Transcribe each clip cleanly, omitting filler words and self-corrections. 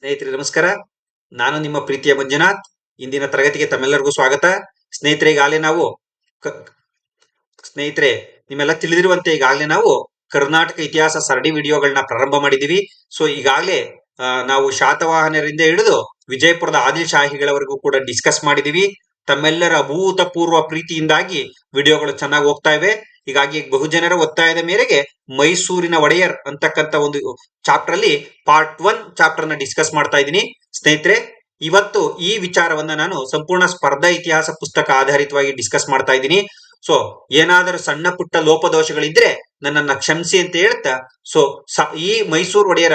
ಸ್ನೇಹಿತರೆ ನಮಸ್ಕಾರ. ನಾನು ನಿಮ್ಮ ಪ್ರೀತಿಯ ಮಂಜುನಾಥ್. ಇಂದಿನ ತರಗತಿಗೆ ತಮ್ಮೆಲ್ಲರಿಗೂ ಸ್ವಾಗತ. ಸ್ನೇಹಿತರೆ ಈಗಾಗಲೇ ನಾವು ಕ- ಸ್ನೇಹಿತರೆ ನಿಮ್ಮೆಲ್ಲ ತಿಳಿದಿರುವಂತೆ ಈಗಾಗಲೇ ನಾವು ಕರ್ನಾಟಕ ಇತಿಹಾಸ ಸರಣಿ ವಿಡಿಯೋಗಳನ್ನ ಪ್ರಾರಂಭ ಮಾಡಿದೀವಿ. ಸೊ ಈಗಾಗಲೇ ನಾವು ಶಾತವಾಹನರಿಂದ ಹಿಡಿದು ವಿಜಯಪುರದ ಆದಿಲ್ ಶಾಹಿಗಳವರೆಗೂ ಕೂಡ ಡಿಸ್ಕಸ್ ಮಾಡಿದೀವಿ. ತಮ್ಮೆಲ್ಲರ ಅಭೂತಪೂರ್ವ ಪ್ರೀತಿಯಿಂದಾಗಿ ವಿಡಿಯೋಗಳು ಚೆನ್ನಾಗಿ ಹೋಗ್ತಾ ಇವೆ. ಹೀಗಾಗಿ ಬಹುಜನರ ಒತ್ತಾಯದ ಮೇರೆಗೆ ಮೈಸೂರಿನ ಒಡೆಯರ್ ಅಂತಕ್ಕಂಥ ಒಂದು ಚಾಪ್ಟರ್ ಅಲ್ಲಿ ಪಾರ್ಟ್ 1 ಚಾಪ್ಟರ್ ನ ಡಿಸ್ಕಸ್ ಮಾಡ್ತಾ ಇದ್ದೀನಿ. ಸ್ನೇಹಿತರೆ ಇವತ್ತು ಈ ವಿಚಾರವನ್ನ ನಾನು ಸಂಪೂರ್ಣ ಸ್ಪರ್ಧಾ ಇತಿಹಾಸ ಪುಸ್ತಕ ಆಧಾರಿತವಾಗಿ ಡಿಸ್ಕಸ್ ಮಾಡ್ತಾ ಇದ್ದೀನಿ. ಸೊ ಏನಾದರೂ ಸಣ್ಣ ಪುಟ್ಟ ಲೋಪದೋಷಗಳಿದ್ರೆ ನನ್ನನ್ನ ಕ್ಷಮಿಸಿ ಅಂತ ಹೇಳ್ತಾ, ಸೊ ಈ ಮೈಸೂರು ಒಡೆಯರ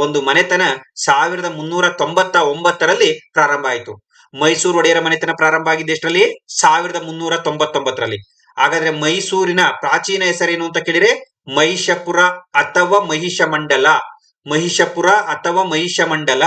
ಒಂದು ಮನೆತನ 1399ರಲ್ಲಿ ಪ್ರಾರಂಭ ಆಯಿತು. ಮೈಸೂರು ಒಡೆಯರ ಮನೆತನ ಪ್ರಾರಂಭ ಆಗಿದ್ದು ಎಷ್ಟರಲ್ಲಿ? 1399ರಲ್ಲಿ. ಹಾಗಾದ್ರೆ ಮೈಸೂರಿನ ಪ್ರಾಚೀನ ಹೆಸರೇನು ಅಂತ ಕೇಳಿದ್ರೆ ಮಹಿಷಪುರ ಅಥವಾ ಮಹಿಷಮಂಡಲ. ಮಹಿಷಪುರ ಅಥವಾ ಮಹಿಷಮಂಡಲ.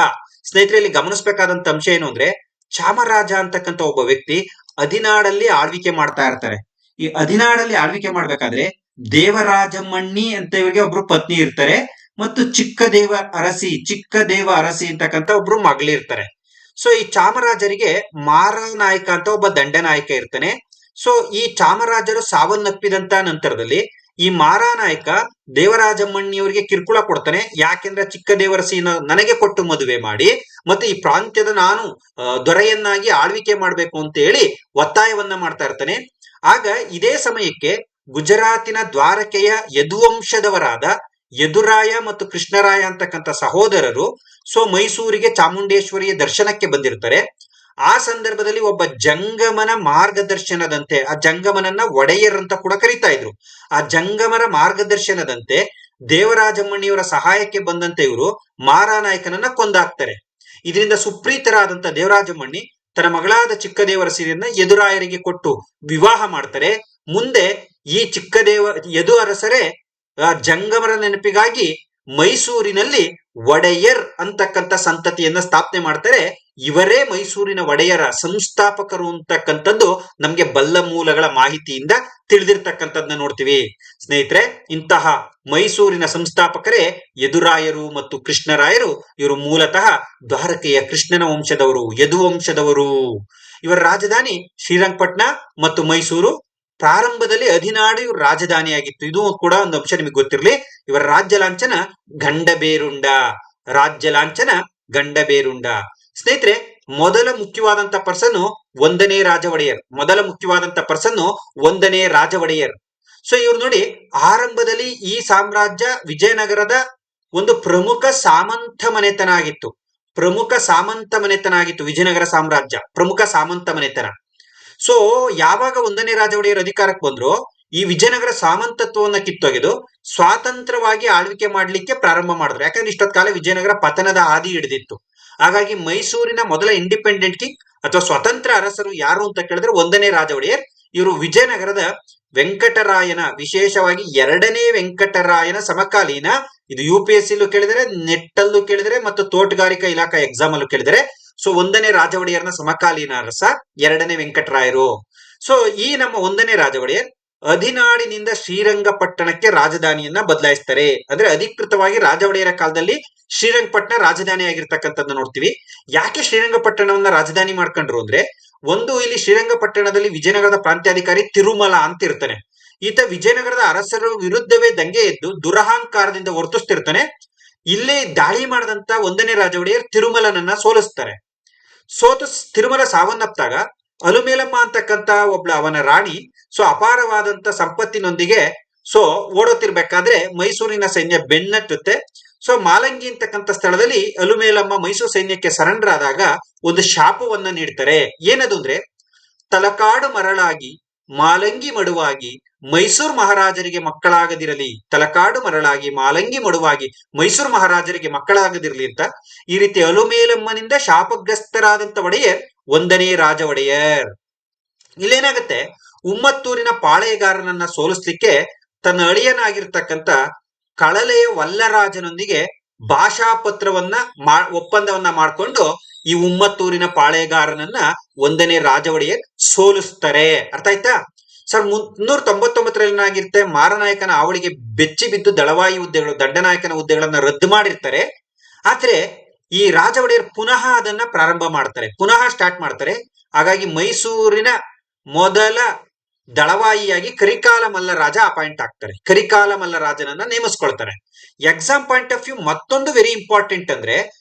ಸ್ನೇಹಿತರೆ ಇಲ್ಲಿ ಗಮನಿಸಬೇಕಾದಂತ ಅಂಶ ಏನು ಅಂದ್ರೆ, ಚಾಮರಾಜ ಅಂತಕ್ಕಂಥ ಒಬ್ಬ ವ್ಯಕ್ತಿ ಅದಿನಾಡಲ್ಲಿ ಆಳ್ವಿಕೆ ಮಾಡ್ತಾ ಇರ್ತಾರೆ. ಈ ಅದಿನಾಡಲ್ಲಿ ಆಳ್ವಿಕೆ ಮಾಡ್ಬೇಕಾದ್ರೆ ದೇವರಾಜಮಣ್ಣಿ ಅಂತ ಇವರಿಗೆ ಒಬ್ರು ಪತ್ನಿ ಇರ್ತಾರೆ, ಮತ್ತು ಚಿಕ್ಕದೇವ ಅರಸಿ ಅಂತಕ್ಕಂಥ ಒಬ್ರು ಮಗಳಿರ್ತಾರೆ. ಸೊ ಈ ಚಾಮರಾಜರಿಗೆ ಮಾರನಾಯಕ ಅಂತ ಒಬ್ಬ ದಂಡನಾಯಕ ಇರ್ತಾನೆ. ಸೊ ಈ ಚಾಮರಾಜರು ಸಾವನ್ನಪ್ಪಿದಂತ ನಂತರದಲ್ಲಿ ಈ ಮಾರಾನಾಯಕ ದೇವರಾಜಮ್ಮಣ್ಣಿಯವರಿಗೆ ಕಿರುಕುಳ ಕೊಡ್ತಾನೆ. ಯಾಕೆಂದ್ರೆ ಚಿಕ್ಕದೇವರಸಿನ ನನಗೆ ಕೊಟ್ಟು ಮದುವೆ ಮಾಡಿ ಮತ್ತೆ ಈ ಪ್ರಾಂತ್ಯದ ನಾನು ದೊರೆಯನ್ನಾಗಿ ಆಳ್ವಿಕೆ ಮಾಡ್ಬೇಕು ಅಂತ ಹೇಳಿ ಒತ್ತಾಯವನ್ನ ಮಾಡ್ತಾ ಇರ್ತಾನೆ. ಆಗ ಇದೇ ಸಮಯಕ್ಕೆ ಗುಜರಾತಿನ ದ್ವಾರಕೆಯ ಯದುವಂಶದವರಾದ ಯದುರಾಯ ಮತ್ತು ಕೃಷ್ಣರಾಯ ಅಂತಕ್ಕಂಥ ಸಹೋದರರು ಸೊ ಮೈಸೂರಿಗೆ ಚಾಮುಂಡೇಶ್ವರಿಯ ದರ್ಶನಕ್ಕೆ ಬಂದಿರ್ತಾರೆ. ಆ ಸಂದರ್ಭದಲ್ಲಿ ಒಬ್ಬ ಜಂಗಮನ ಮಾರ್ಗದರ್ಶನದಂತೆ, ಆ ಜಂಗಮನನ್ನ ಒಡೆಯರ್ ಅಂತ ಕೂಡ ಕರೀತಾ ಇದ್ರು, ಆ ಜಂಗಮರ ಮಾರ್ಗದರ್ಶನದಂತೆ ದೇವರಾಜಮ್ಮಣ್ಣಿಯವರ ಸಹಾಯಕ್ಕೆ ಬಂದಂತೆ ಇವರು ಮಾರಾನಾಯಕನನ್ನ ಕೊಂದಾಕ್ತಾರೆ. ಇದರಿಂದ ಸುಪ್ರೀತರಾದಂತ ದೇವರಾಜಮ್ಮಣ್ಣಿ ತನ್ನ ಮಗಳಾದ ಚಿಕ್ಕದೇವರಸಿಯನ್ನ ಯದುರಾಯರಿಗೆ ಕೊಟ್ಟು ವಿವಾಹ ಮಾಡ್ತಾರೆ. ಮುಂದೆ ಈ ಯದು ಅರಸರೇ ಜಂಗಮರ ನೆನಪಿಗಾಗಿ ಮೈಸೂರಿನಲ್ಲಿ ಒಡೆಯರ್ ಅಂತಕ್ಕಂಥ ಸಂತತಿಯನ್ನ ಸ್ಥಾಪನೆ ಮಾಡ್ತಾರೆ. ಇವರೇ ಮೈಸೂರಿನ ಒಡೆಯರ ಸಂಸ್ಥಾಪಕರು ಅಂತಕ್ಕಂಥದ್ದು ನಮ್ಗೆ ಬಲ್ಲ ಮೂಲಗಳ ಮಾಹಿತಿಯಿಂದ ತಿಳಿದಿರ್ತಕ್ಕಂಥದ್ದನ್ನ ನೋಡ್ತೀವಿ. ಸ್ನೇಹಿತರೆ ಇಂತಹ ಮೈಸೂರಿನ ಸಂಸ್ಥಾಪಕರೇ ಯದುರಾಯರು ಮತ್ತು ಕೃಷ್ಣರಾಯರು. ಇವರು ಮೂಲತಃ ದ್ವಾರಕೆಯ ಕೃಷ್ಣನ ವಂಶದವರು, ಯದು ವಂಶದವರು. ಇವರ ರಾಜಧಾನಿ ಶ್ರೀರಂಗಪಟ್ಟಣ ಮತ್ತು ಮೈಸೂರು. ಪ್ರಾರಂಭದಲ್ಲಿ ಅದಿನಾಡು ಇವ್ರ ರಾಜಧಾನಿಯಾಗಿತ್ತು. ಇದು ಕೂಡ ಒಂದು ಅಂಶ ನಿಮಗೆ ಗೊತ್ತಿರಲಿ. ಇವರ ರಾಜ್ಯ ಲಾಂಛನ ಗಂಡಬೇರುಂಡ. ಸ್ನೇಹಿತರೆ ಮೊದಲ ಮುಖ್ಯವಾದಂತ ಪರ್ಸನ್ ಒಂದನೇ ರಾಜ ಒಡೆಯರ್. ಸೊ ಇವ್ರು ನೋಡಿ, ಆರಂಭದಲ್ಲಿ ಈ ಸಾಮ್ರಾಜ್ಯ ವಿಜಯನಗರದ ಒಂದು ಪ್ರಮುಖ ಸಾಮಂತ ಮನೆತನ ಆಗಿತ್ತು. ವಿಜಯನಗರ ಸಾಮ್ರಾಜ್ಯ ಪ್ರಮುಖ ಸಾಮಂತ ಮನೆತನ. ಸೊ ಯಾವಾಗ ಒಂದನೇ ರಾಜ ಒಡೆಯರ್ ಅಧಿಕಾರಕ್ಕೆ ಬಂದ್ರು, ಈ ವಿಜಯನಗರ ಸಾಮಂತತ್ವವನ್ನ ಕಿತ್ತೊಗೆದು ಸ್ವಾತಂತ್ರ್ಯವಾಗಿ ಆಳ್ವಿಕೆ ಮಾಡ್ಲಿಕ್ಕೆ ಪ್ರಾರಂಭ ಮಾಡಿದ್ರು. ಯಾಕಂದ್ರೆ ಇಷ್ಟೊತ್ ಕಾಲ ವಿಜಯನಗರ ಪತನದ ಹಾದಿ ಹಿಡಿದಿತ್ತು. ಹಾಗಾಗಿ ಮೈಸೂರಿನ ಮೊದಲ ಇಂಡಿಪೆಂಡೆಂಟ್ ಕಿಂಗ್ ಅಥವಾ ಸ್ವತಂತ್ರ ಅರಸರು ಯಾರು ಅಂತ ಕೇಳಿದ್ರೆ ಒಂದನೇ ರಾಜ ಒಡೆಯರ್. ಇವರು ವಿಜಯನಗರದ ವೆಂಕಟರಾಯನ, ವಿಶೇಷವಾಗಿ 2ನೇ ವೆಂಕಟರಾಯನ ಸಮಕಾಲೀನ. ಇದು UPSC ಕೇಳಿದರೆ, ನೆಟ್ ಅಲ್ಲೂ ಕೇಳಿದರೆ ಮತ್ತು ತೋಟಗಾರಿಕಾ ಇಲಾಖಾ ಎಕ್ಸಾಮ್ ಅಲ್ಲೂ ಕೇಳಿದರೆ. ಸೊ ಒಂದನೇ ರಾಜ ಒಡೆಯರ್ನ ಸಮಕಾಲೀನ ಅರಸ 2ನೇ ವೆಂಕಟರಾಯರು. ಸೊ ಈ ನಮ್ಮ ಒಂದನೇ ರಾಜ ಒಡೆಯರ್ ಅದಿನಾಡಿನಿಂದ ಶ್ರೀರಂಗಪಟ್ಟಣಕ್ಕೆ ರಾಜಧಾನಿಯನ್ನ ಬದಲಾಯಿಸ್ತಾರೆ. ಅಂದ್ರೆ ಅಧಿಕೃತವಾಗಿ ರಾಜ ಒಡೆಯರ ಕಾಲದಲ್ಲಿ ಶ್ರೀರಂಗಪಟ್ಟಣ ರಾಜಧಾನಿ ಆಗಿರ್ತಕ್ಕಂಥದ್ದು ನೋಡ್ತೀವಿ. ಯಾಕೆ ಶ್ರೀರಂಗಪಟ್ಟಣವನ್ನ ರಾಜಧಾನಿ ಮಾಡ್ಕೊಂಡ್ರು ಅಂದ್ರೆ, ಒಂದು ಇಲ್ಲಿ ಶ್ರೀರಂಗಪಟ್ಟಣದಲ್ಲಿ ವಿಜಯನಗರದ ಪ್ರಾಂತ್ಯಾಧಿಕಾರಿ ತಿರುಮಲ ಅಂತ ಇರ್ತಾನೆ. ಈತ ವಿಜಯನಗರದ ಅರಸರ ವಿರುದ್ಧವೇ ದಂಗೆ ಎದ್ದು ದುರಹಂಕಾರದಿಂದ ವರ್ತಿಸ್ತಿರ್ತಾನೆ. ಇಲ್ಲಿ ದಾಳಿ ಮಾಡಿದಂತ ಒಂದನೇ ರಾಜ ಒಡೆಯರ್ ತಿರುಮಲನನ್ನ ಸೋಲಿಸ್ತಾರೆ. ತಿರುಮಲ ಸಾವನ್ನಪ್ಪಾಗ ಅಲುಮೇಲಮ್ಮ ಅಂತಕ್ಕಂತ ಒಬ್ಳ ಅವನ ರಾಣಿ ಸೊ ಅಪಾರವಾದಂತ ಸಂಪತ್ತಿನೊಂದಿಗೆ ಸೊ ಓಡೋತಿರ್ಬೇಕಾದ್ರೆ ಮೈಸೂರಿನ ಸೈನ್ಯ ಬೆನ್ನಟ್ಟುತ್ತೆ. ಸೊ ಮಾಲಂಗಿ ಅಂತಕ್ಕಂಥ ಸ್ಥಳದಲ್ಲಿ ಅಲುಮೇಲಮ್ಮ ಮೈಸೂರು ಸೈನ್ಯಕ್ಕೆ ಸರೆಂಡರ್ ಆದಾಗ ಒಂದು ಶಾಪವನ್ನ ನೀಡ್ತಾರೆ. ಏನದು ಅಂದ್ರೆ, ತಲಕಾಡು ಮರಳಾಗಿ ಮಾಲಂಗಿ ಮಡುವಾಗಿ ಮೈಸೂರು ಮಹಾರಾಜರಿಗೆ ಮಕ್ಕಳಾಗದಿರಲಿ, ಮೈಸೂರು ಮಹಾರಾಜರಿಗೆ ಮಕ್ಕಳಾಗದಿರಲಿ ಅಂತ. ಈ ರೀತಿ ಅಲುಮೇಲಮ್ಮನಿಂದ ಶಾಪಗ್ರಸ್ತರಾದಂತ ಒಡೆಯರ್ ಒಂದನೇ ರಾಜ ಒಡೆಯರ್. ಇಲ್ಲೇನಾಗುತ್ತೆ, ಉಮ್ಮತ್ತೂರಿನ ಪಾಳೆಯಗಾರನನ್ನ ಸೋಲಿಸ್ಲಿಕ್ಕೆ ತನ್ನ ಅಳಿಯನಾಗಿರ್ತಕ್ಕಂಥ ಕಳಲೆಯ ವಲ್ಲರಾಜನೊಂದಿಗೆ ಭಾಷಾ ಪತ್ರವನ್ನ ಒಪ್ಪಂದವನ್ನ ಮಾಡ್ಕೊಂಡು ಈ ಉಮ್ಮತ್ತೂರಿನ ಪಾಳೆಯಗಾರನನ್ನ ಒಂದನೇ ರಾಜ ಒಡೆಯರ್ ಸೋಲಿಸ್ತಾರೆ. ಅರ್ಥ ಆಯ್ತಾ? 1399ರಲ್ಲಿ ಏನಾಗಿರುತ್ತೆ, ಮಾರನಾಯಕನ ಅವಳಿಗೆ ಬೆಚ್ಚಿ ಬಿದ್ದು ದಳವಾಯಿ ಹುದ್ದೆಗಳು, ದಂಡನಾಯಕನ ಹುದ್ದೆಗಳನ್ನ ರದ್ದು ಮಾಡಿರ್ತಾರೆ. ಆದ್ರೆ ಈ ರಾಜ ಒಡೆಯರ್ ಪುನಃ ಅದನ್ನ ಪ್ರಾರಂಭ ಮಾಡ್ತಾರೆ, ಪುನಃ ಸ್ಟಾರ್ಟ್ ಮಾಡ್ತಾರೆ. ಹಾಗಾಗಿ ಮೈಸೂರಿನ ಮೊದಲ ದಳವಾಯಿಯಾಗಿ ಕರಿಕಾಲ ಮಲ್ಲ ರಾಜ ಅಪಾಯಿಂಟ್ ಆಗ್ತಾರೆ, ಕರಿಕಾಲ ಮಲ್ಲ ರಾಜನನ್ನ ನೇಮಿಸ್ಕೊಳ್ತಾರೆ. ಎಕ್ಸಾಮ್ ಪಾಯಿಂಟ್ ಆಫ್ ವ್ಯೂ ಮತ್ತೊಂದು ವೆರಿ ಇಂಪಾರ್ಟೆಂಟ್ ಅಂದ್ರೆ,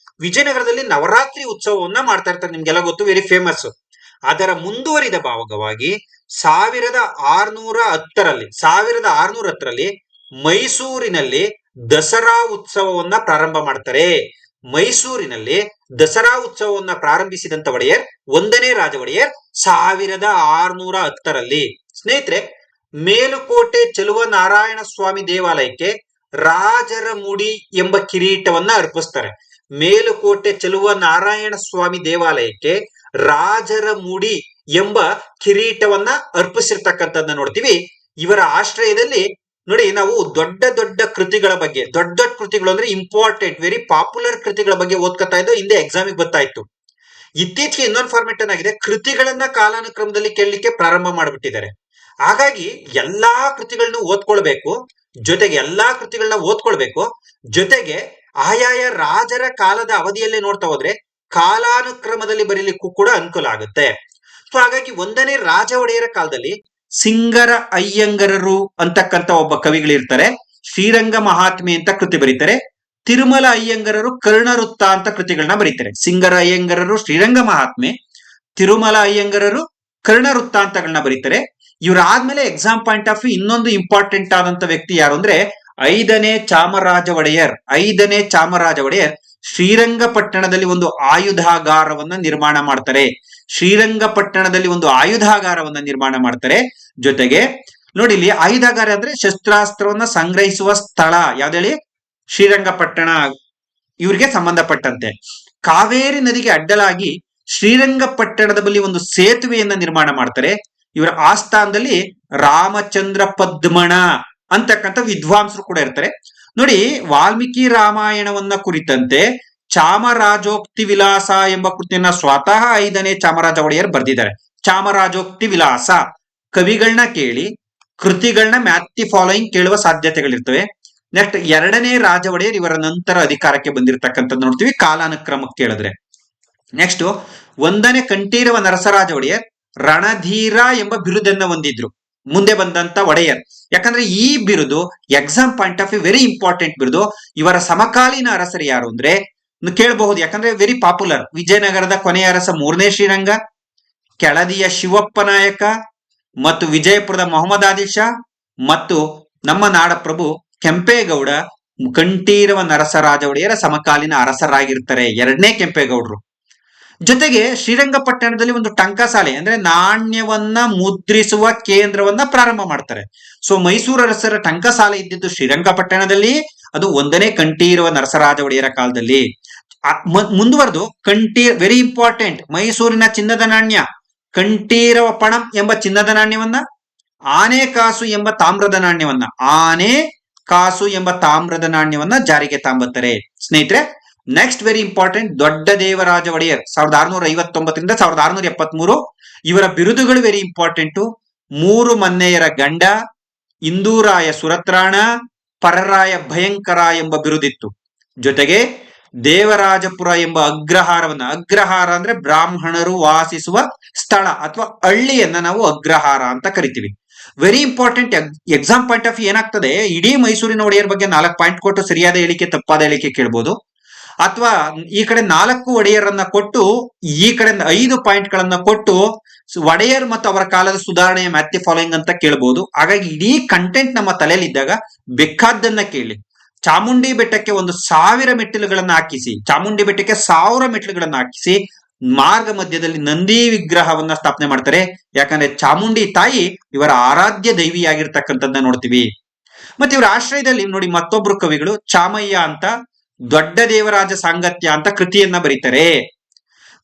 ವಿಜಯನಗರದಲ್ಲಿ ನವರಾತ್ರಿ ಉತ್ಸವವನ್ನ ಮಾಡ್ತಾ ಇರ್ತಾರೆ, ನಿಮ್ಗೆಲ್ಲ ಗೊತ್ತು, ವೆರಿ ಫೇಮಸ್. ಅದರ ಮುಂದುವರಿದ ಭಾಗವಾಗಿ 1610ರಲ್ಲಿ ಮೈಸೂರಿನಲ್ಲಿ ದಸರಾ ಉತ್ಸವವನ್ನ ಪ್ರಾರಂಭ ಮಾಡ್ತಾರೆ. ಮೈಸೂರಿನಲ್ಲಿ ದಸರಾ ಉತ್ಸವವನ್ನ ಪ್ರಾರಂಭಿಸಿದಂತ ಒಡೆಯರ್ 1ನೇ ರಾಜ ಒಡೆಯರ್ 1610ರಲ್ಲಿ. ಸ್ನೇಹಿತರೆ, ಮೇಲುಕೋಟೆ ಚೆಲುವನಾರಾಯಣ ಸ್ವಾಮಿ ದೇವಾಲಯಕ್ಕೆ ರಾಜರ ಮುಡಿ ಎಂಬ ಕಿರೀಟವನ್ನ ಅರ್ಪಿಸ್ತಾರೆ. ಮೇಲುಕೋಟೆ ಚೆಲುವನಾರಾಯಣ ಸ್ವಾಮಿ ದೇವಾಲಯಕ್ಕೆ ರಾಜರ ಮುಡಿ ಎಂಬ ಕಿರೀಟವನ್ನ ಅರ್ಪಿಸಿರ್ತಕ್ಕಂಥದ್ದನ್ನ ನೋಡ್ತೀವಿ. ಇವರ ಆಶ್ರಯದಲ್ಲಿ ನೋಡಿ, ನಾವು ದೊಡ್ಡ ದೊಡ್ಡ ಕೃತಿಗಳ ಬಗ್ಗೆ, ದೊಡ್ಡ ದೊಡ್ಡ ಕೃತಿಗಳು ಅಂದ್ರೆ ಇಂಪಾರ್ಟೆಂಟ್, ವೆರಿ ಪಾಪ್ಯುಲರ್ ಕೃತಿಗಳ ಬಗ್ಗೆ ಓದ್ಕೊತಾ ಇದ್ದು ಹಿಂದೆ ಎಕ್ಸಾಮಿಗೆ ಬರ್ತಾ ಇತ್ತು. ಇತ್ತೀಚೆಗೆ ಇನ್ನೊಂದು ಫಾರ್ಮೆಟ್ ಏನಾಗಿದೆ, ಕೃತಿಗಳನ್ನ ಕಾಲಾನುಕ್ರಮದಲ್ಲಿ ಕೇಳಲಿಕ್ಕೆ ಪ್ರಾರಂಭ ಮಾಡಿಬಿಟ್ಟಿದ್ದಾರೆ. ಹಾಗಾಗಿ ಎಲ್ಲಾ ಕೃತಿಗಳನ್ನ ಓದ್ಕೊಳ್ಬೇಕು, ಜೊತೆಗೆ ಆಯಾಯ ರಾಜರ ಕಾಲದ ಅವಧಿಯಲ್ಲೇ ನೋಡ್ತಾ ಹೋದ್ರೆ ಕಾಲಾನುಕ್ರಮದಲ್ಲಿ ಬರೀಲಿಕ್ಕೂ ಕೂಡ ಅನುಕೂಲ ಆಗುತ್ತೆ. ಸೊ ಹಾಗಾಗಿ 1ನೇ ರಾಜ ಒಡೆಯರ ಕಾಲದಲ್ಲಿ ಸಿಂಗರ ಅಯ್ಯಂಗರರು ಅಂತಕ್ಕಂಥ ಒಬ್ಬ ಕವಿಗಳಿರ್ತಾರೆ. ಶ್ರೀರಂಗ ಮಹಾತ್ಮೆ ಅಂತ ಕೃತಿ ಬರೀತಾರೆ. ತಿರುಮಲ ಅಯ್ಯಂಗರರು ಕರ್ಣವೃತ್ತ ಅಂತ ಕೃತಿಗಳನ್ನ ಬರೀತಾರೆ. ಸಿಂಗರ ಅಯ್ಯಂಗರರು ಶ್ರೀರಂಗ ಮಹಾತ್ಮೆ, ತಿರುಮಲ ಅಯ್ಯಂಗರರು ಕರ್ಣವೃತ್ತಾಂತಗಳನ್ನ ಬರೀತಾರೆ. ಇವರಾದ್ಮೇಲೆ ಎಕ್ಸಾಮ್ ಪಾಯಿಂಟ್ ಆಫ್ ವ್ಯೂ ಇನ್ನೊಂದು ಇಂಪಾರ್ಟೆಂಟ್ ಆದಂತ ವ್ಯಕ್ತಿ ಯಾರು ಅಂದ್ರೆ 5ನೇ ಚಾಮರಾಜ ಒಡೆಯರ್ ಶ್ರೀರಂಗಪಟ್ಟಣದಲ್ಲಿ ಒಂದು ಆಯುಧಾಗಾರವನ್ನ ನಿರ್ಮಾಣ ಮಾಡ್ತಾರೆ. ಜೊತೆಗೆ ನೋಡಿ, ಇಲ್ಲಿ ಆಯುಧಾಗಾರ ಅಂದ್ರೆ ಶಸ್ತ್ರಾಸ್ತ್ರವನ್ನ ಸಂಗ್ರಹಿಸುವ ಸ್ಥಳ ಯಾವ್ದೇಳಿ, ಶ್ರೀರಂಗಪಟ್ಟಣ ಇವ್ರಿಗೆ ಸಂಬಂಧಪಟ್ಟಂತೆ. ಕಾವೇರಿ ನದಿಗೆ ಅಡ್ಡಲಾಗಿ ಶ್ರೀರಂಗಪಟ್ಟಣದ ಬಳಿ ಒಂದು ಸೇತುವೆಯನ್ನ ನಿರ್ಮಾಣ ಮಾಡ್ತಾರೆ. ಇವರ ಆಸ್ಥಾನದಲ್ಲಿ ರಾಮಚಂದ್ರ ಪದ್ಮಣ ಅಂತಕ್ಕಂಥ ವಿದ್ವಾಂಸರು ಕೂಡ ಇರ್ತಾರೆ. ನೋಡಿ, ವಾಲ್ಮೀಕಿ ರಾಮಾಯಣವನ್ನ ಕುರಿತಂತೆ ಚಾಮರಾಜೋಕ್ತಿ ವಿಲಾಸ ಎಂಬ ಕೃತಿಯನ್ನ ಸ್ವತಃ 5ನೇ ಚಾಮರಾಜ ಒಡೆಯರ್ ಬರೆದಿದ್ದಾರೆ. ಚಾಮರಾಜೋಕ್ತಿ ವಿಲಾಸ ಕವಿಗಳನ್ನ ಕೇಳಿ ಕೃತಿಗಳನ್ನ ಮ್ಯಾಥ್ ಫಾಲೋಯಿಂಗ್ ಕೇಳುವ ಸಾಧ್ಯತೆಗಳಿರ್ತವೆ. ನೆಕ್ಸ್ಟ್ 2ನೇ ರಾಜ ಒಡೆಯರ್ ಇವರ ನಂತರ ಅಧಿಕಾರಕ್ಕೆ ಬಂದಿರತಕ್ಕಂಥದ್ದು ನೋಡ್ತೀವಿ ಕಾಲಾನುಕ್ರಮಕ್ಕೆ ಕೇಳಿದ್ರೆ. ನೆಕ್ಸ್ಟ್ 1ನೇ ಕಂಠೀರವ ನರಸರಾಜ ಒಡೆಯರ್ ರಣಧೀರ ಎಂಬ ಬಿರುದನ್ನ ಹೊಂದಿದ್ರು ಮುಂದೆ ಬಂದಂತ ಒಡೆಯರ್. ಯಾಕಂದ್ರೆ ಈ ಬಿರುದು exam point of view very important ಬಿರುದು. ಇವರ ಸಮಕಾಲೀನ ಅರಸರು ಯಾರು ಅಂದ್ರೆ ಕೇಳಬಹುದು, ಯಾಕಂದ್ರೆ ವೆರಿ ಪಾಪ್ಯುಲರ್. ವಿಜಯನಗರದ ಕೊನೆಯ ಅರಸ 3ನೇ ಶ್ರೀರಂಗ, ಕೆಳದಿಯ ಶಿವಪ್ಪ ನಾಯಕ ಮತ್ತು ವಿಜಯಪುರದ ಮೊಹಮ್ಮದ್ ಆದಿಲ್ ಶಾ ಮತ್ತು ನಮ್ಮ ನಾಡಪ್ರಭು ಕೆಂಪೇಗೌಡ ಕಂಠೀರವ ನರಸರಾಜ ಒಡೆಯರ ಸಮಕಾಲೀನ ಅರಸರಾಗಿರ್ತಾರೆ, 2ನೇ ಕೆಂಪೇಗೌಡರು. ಜೊತೆಗೆ ಶ್ರೀರಂಗಪಟ್ಟಣದಲ್ಲಿ ಒಂದು ಟಂಕಸಾಲೆ ಅಂದ್ರೆ ನಾಣ್ಯವನ್ನ ಮುದ್ರಿಸುವ ಕೇಂದ್ರವನ್ನ ಪ್ರಾರಂಭ ಮಾಡ್ತಾರೆ. ಸೊ ಮೈಸೂರು ಅರಸರ ಟಂಕಸಾಲೆ ಇದ್ದಿದ್ದು ಶ್ರೀರಂಗಪಟ್ಟಣದಲ್ಲಿ, ಅದು 1ನೇ ಕಂಠೀರವ ನರಸರಾಜ ಒಡೆಯರ ಕಾಲದಲ್ಲಿ. ಮುಂದುವರೆದು ವೆರಿ ಇಂಪಾರ್ಟೆಂಟ್, ಮೈಸೂರಿನ ಚಿನ್ನದ ನಾಣ್ಯ ಕಂಠೀರವ ಪಣಂ ಎಂಬ ಚಿನ್ನದ ನಾಣ್ಯವನ್ನ, ಆನೆ ಕಾಸು ಎಂಬ ತಾಮ್ರದ ನಾಣ್ಯವನ್ನ ಜಾರಿಗೆ ತಾಂಬತ್ತಾರೆ. ಸ್ನೇಹಿತರೆ, ನೆಕ್ಸ್ಟ್ ವೆರಿ ಇಂಪಾರ್ಟೆಂಟ್, ದೊಡ್ಡ ದೇವರಾಜ ಒಡೆಯರ್ 1659ರಿಂದ 1673. ಇವರ ಬಿರುದುಗಳು ವೆರಿ ಇಂಪಾರ್ಟೆಂಟ್. 3 ಮನ್ನೆಯರ ಗಂಡ, ಇಂದೂರಾಯ ಸುರತ್ರಾಣ, ಪರರಾಯ ಭಯಂಕರ ಎಂಬ ಬಿರುದಿತ್ತು. ಜೊತೆಗೆ ದೇವರಾಜಪುರ ಎಂಬ ಅಗ್ರಹಾರ ಅಂದ್ರೆ ಬ್ರಾಹ್ಮಣರು ವಾಸಿಸುವ ಸ್ಥಳ ಅಥವಾ ಹಳ್ಳಿಯನ್ನ ನಾವು ಅಗ್ರಹಾರ ಅಂತ ಕರಿತೀವಿ. Very important. Exam point of view ಏನಾಗ್ತದೆ, ಇಡೀ ಮೈಸೂರಿನ ಒಡೆಯರ್ ಬಗ್ಗೆ 4 ಪಾಯಿಂಟ್ ಕೊಟ್ಟು ಸರಿಯಾದ ಹೇಳಿಕೆ ತಪ್ಪಾದ ಹೇಳಿಕೆ ಕೇಳ್ಬೋದು, ಅಥವಾ ಈ ಕಡೆ 4 ಒಡೆಯರನ್ನ ಕೊಟ್ಟು ಈ ಕಡೆ 5 ಪಾಯಿಂಟ್ ಗಳನ್ನ ಕೊಟ್ಟು ಒಡೆಯರ್ ಮತ್ತು ಅವರ ಕಾಲದ ಸುಧಾರಣೆಯ ಮ್ಯಾಥ್ ಫಾಲೋಯಿಂಗ್ ಅಂತ ಕೇಳಬಹುದು. ಹಾಗಾಗಿ ಇಡೀ ಕಂಟೆಂಟ್ ನಮ್ಮ ತಲೆಯಲ್ಲಿ ಇದ್ದಾಗ ಬೇಕಾದ್ದನ್ನ ಕೇಳಿ. ಚಾಮುಂಡಿ ಬೆಟ್ಟಕ್ಕೆ 1000 ಮೆಟ್ಟಿಲುಗಳನ್ನ ಹಾಕಿಸಿ ಮಾರ್ಗ ಮಧ್ಯದಲ್ಲಿ ನಂದಿ ವಿಗ್ರಹವನ್ನ ಸ್ಥಾಪನೆ ಮಾಡ್ತಾರೆ. ಯಾಕಂದ್ರೆ ಚಾಮುಂಡಿ ತಾಯಿ ಇವರ ಆರಾಧ್ಯ ದೈವಿಯಾಗಿರ್ತಕ್ಕಂಥದ್ದನ್ನ ನೋಡ್ತೀವಿ. ಮತ್ತೆ ಇವರ ಆಶ್ರಯದಲ್ಲಿ ನೋಡಿ ಮತ್ತೊಬ್ರು ಕವಿಗಳು ಚಾಮಯ್ಯ ಅಂತ ದೊಡ್ಡ ದೇವರಾಜ ಸಾಂಗತ್ಯ ಅಂತ ಕೃತಿಯನ್ನ ಬರೀತಾರೆ.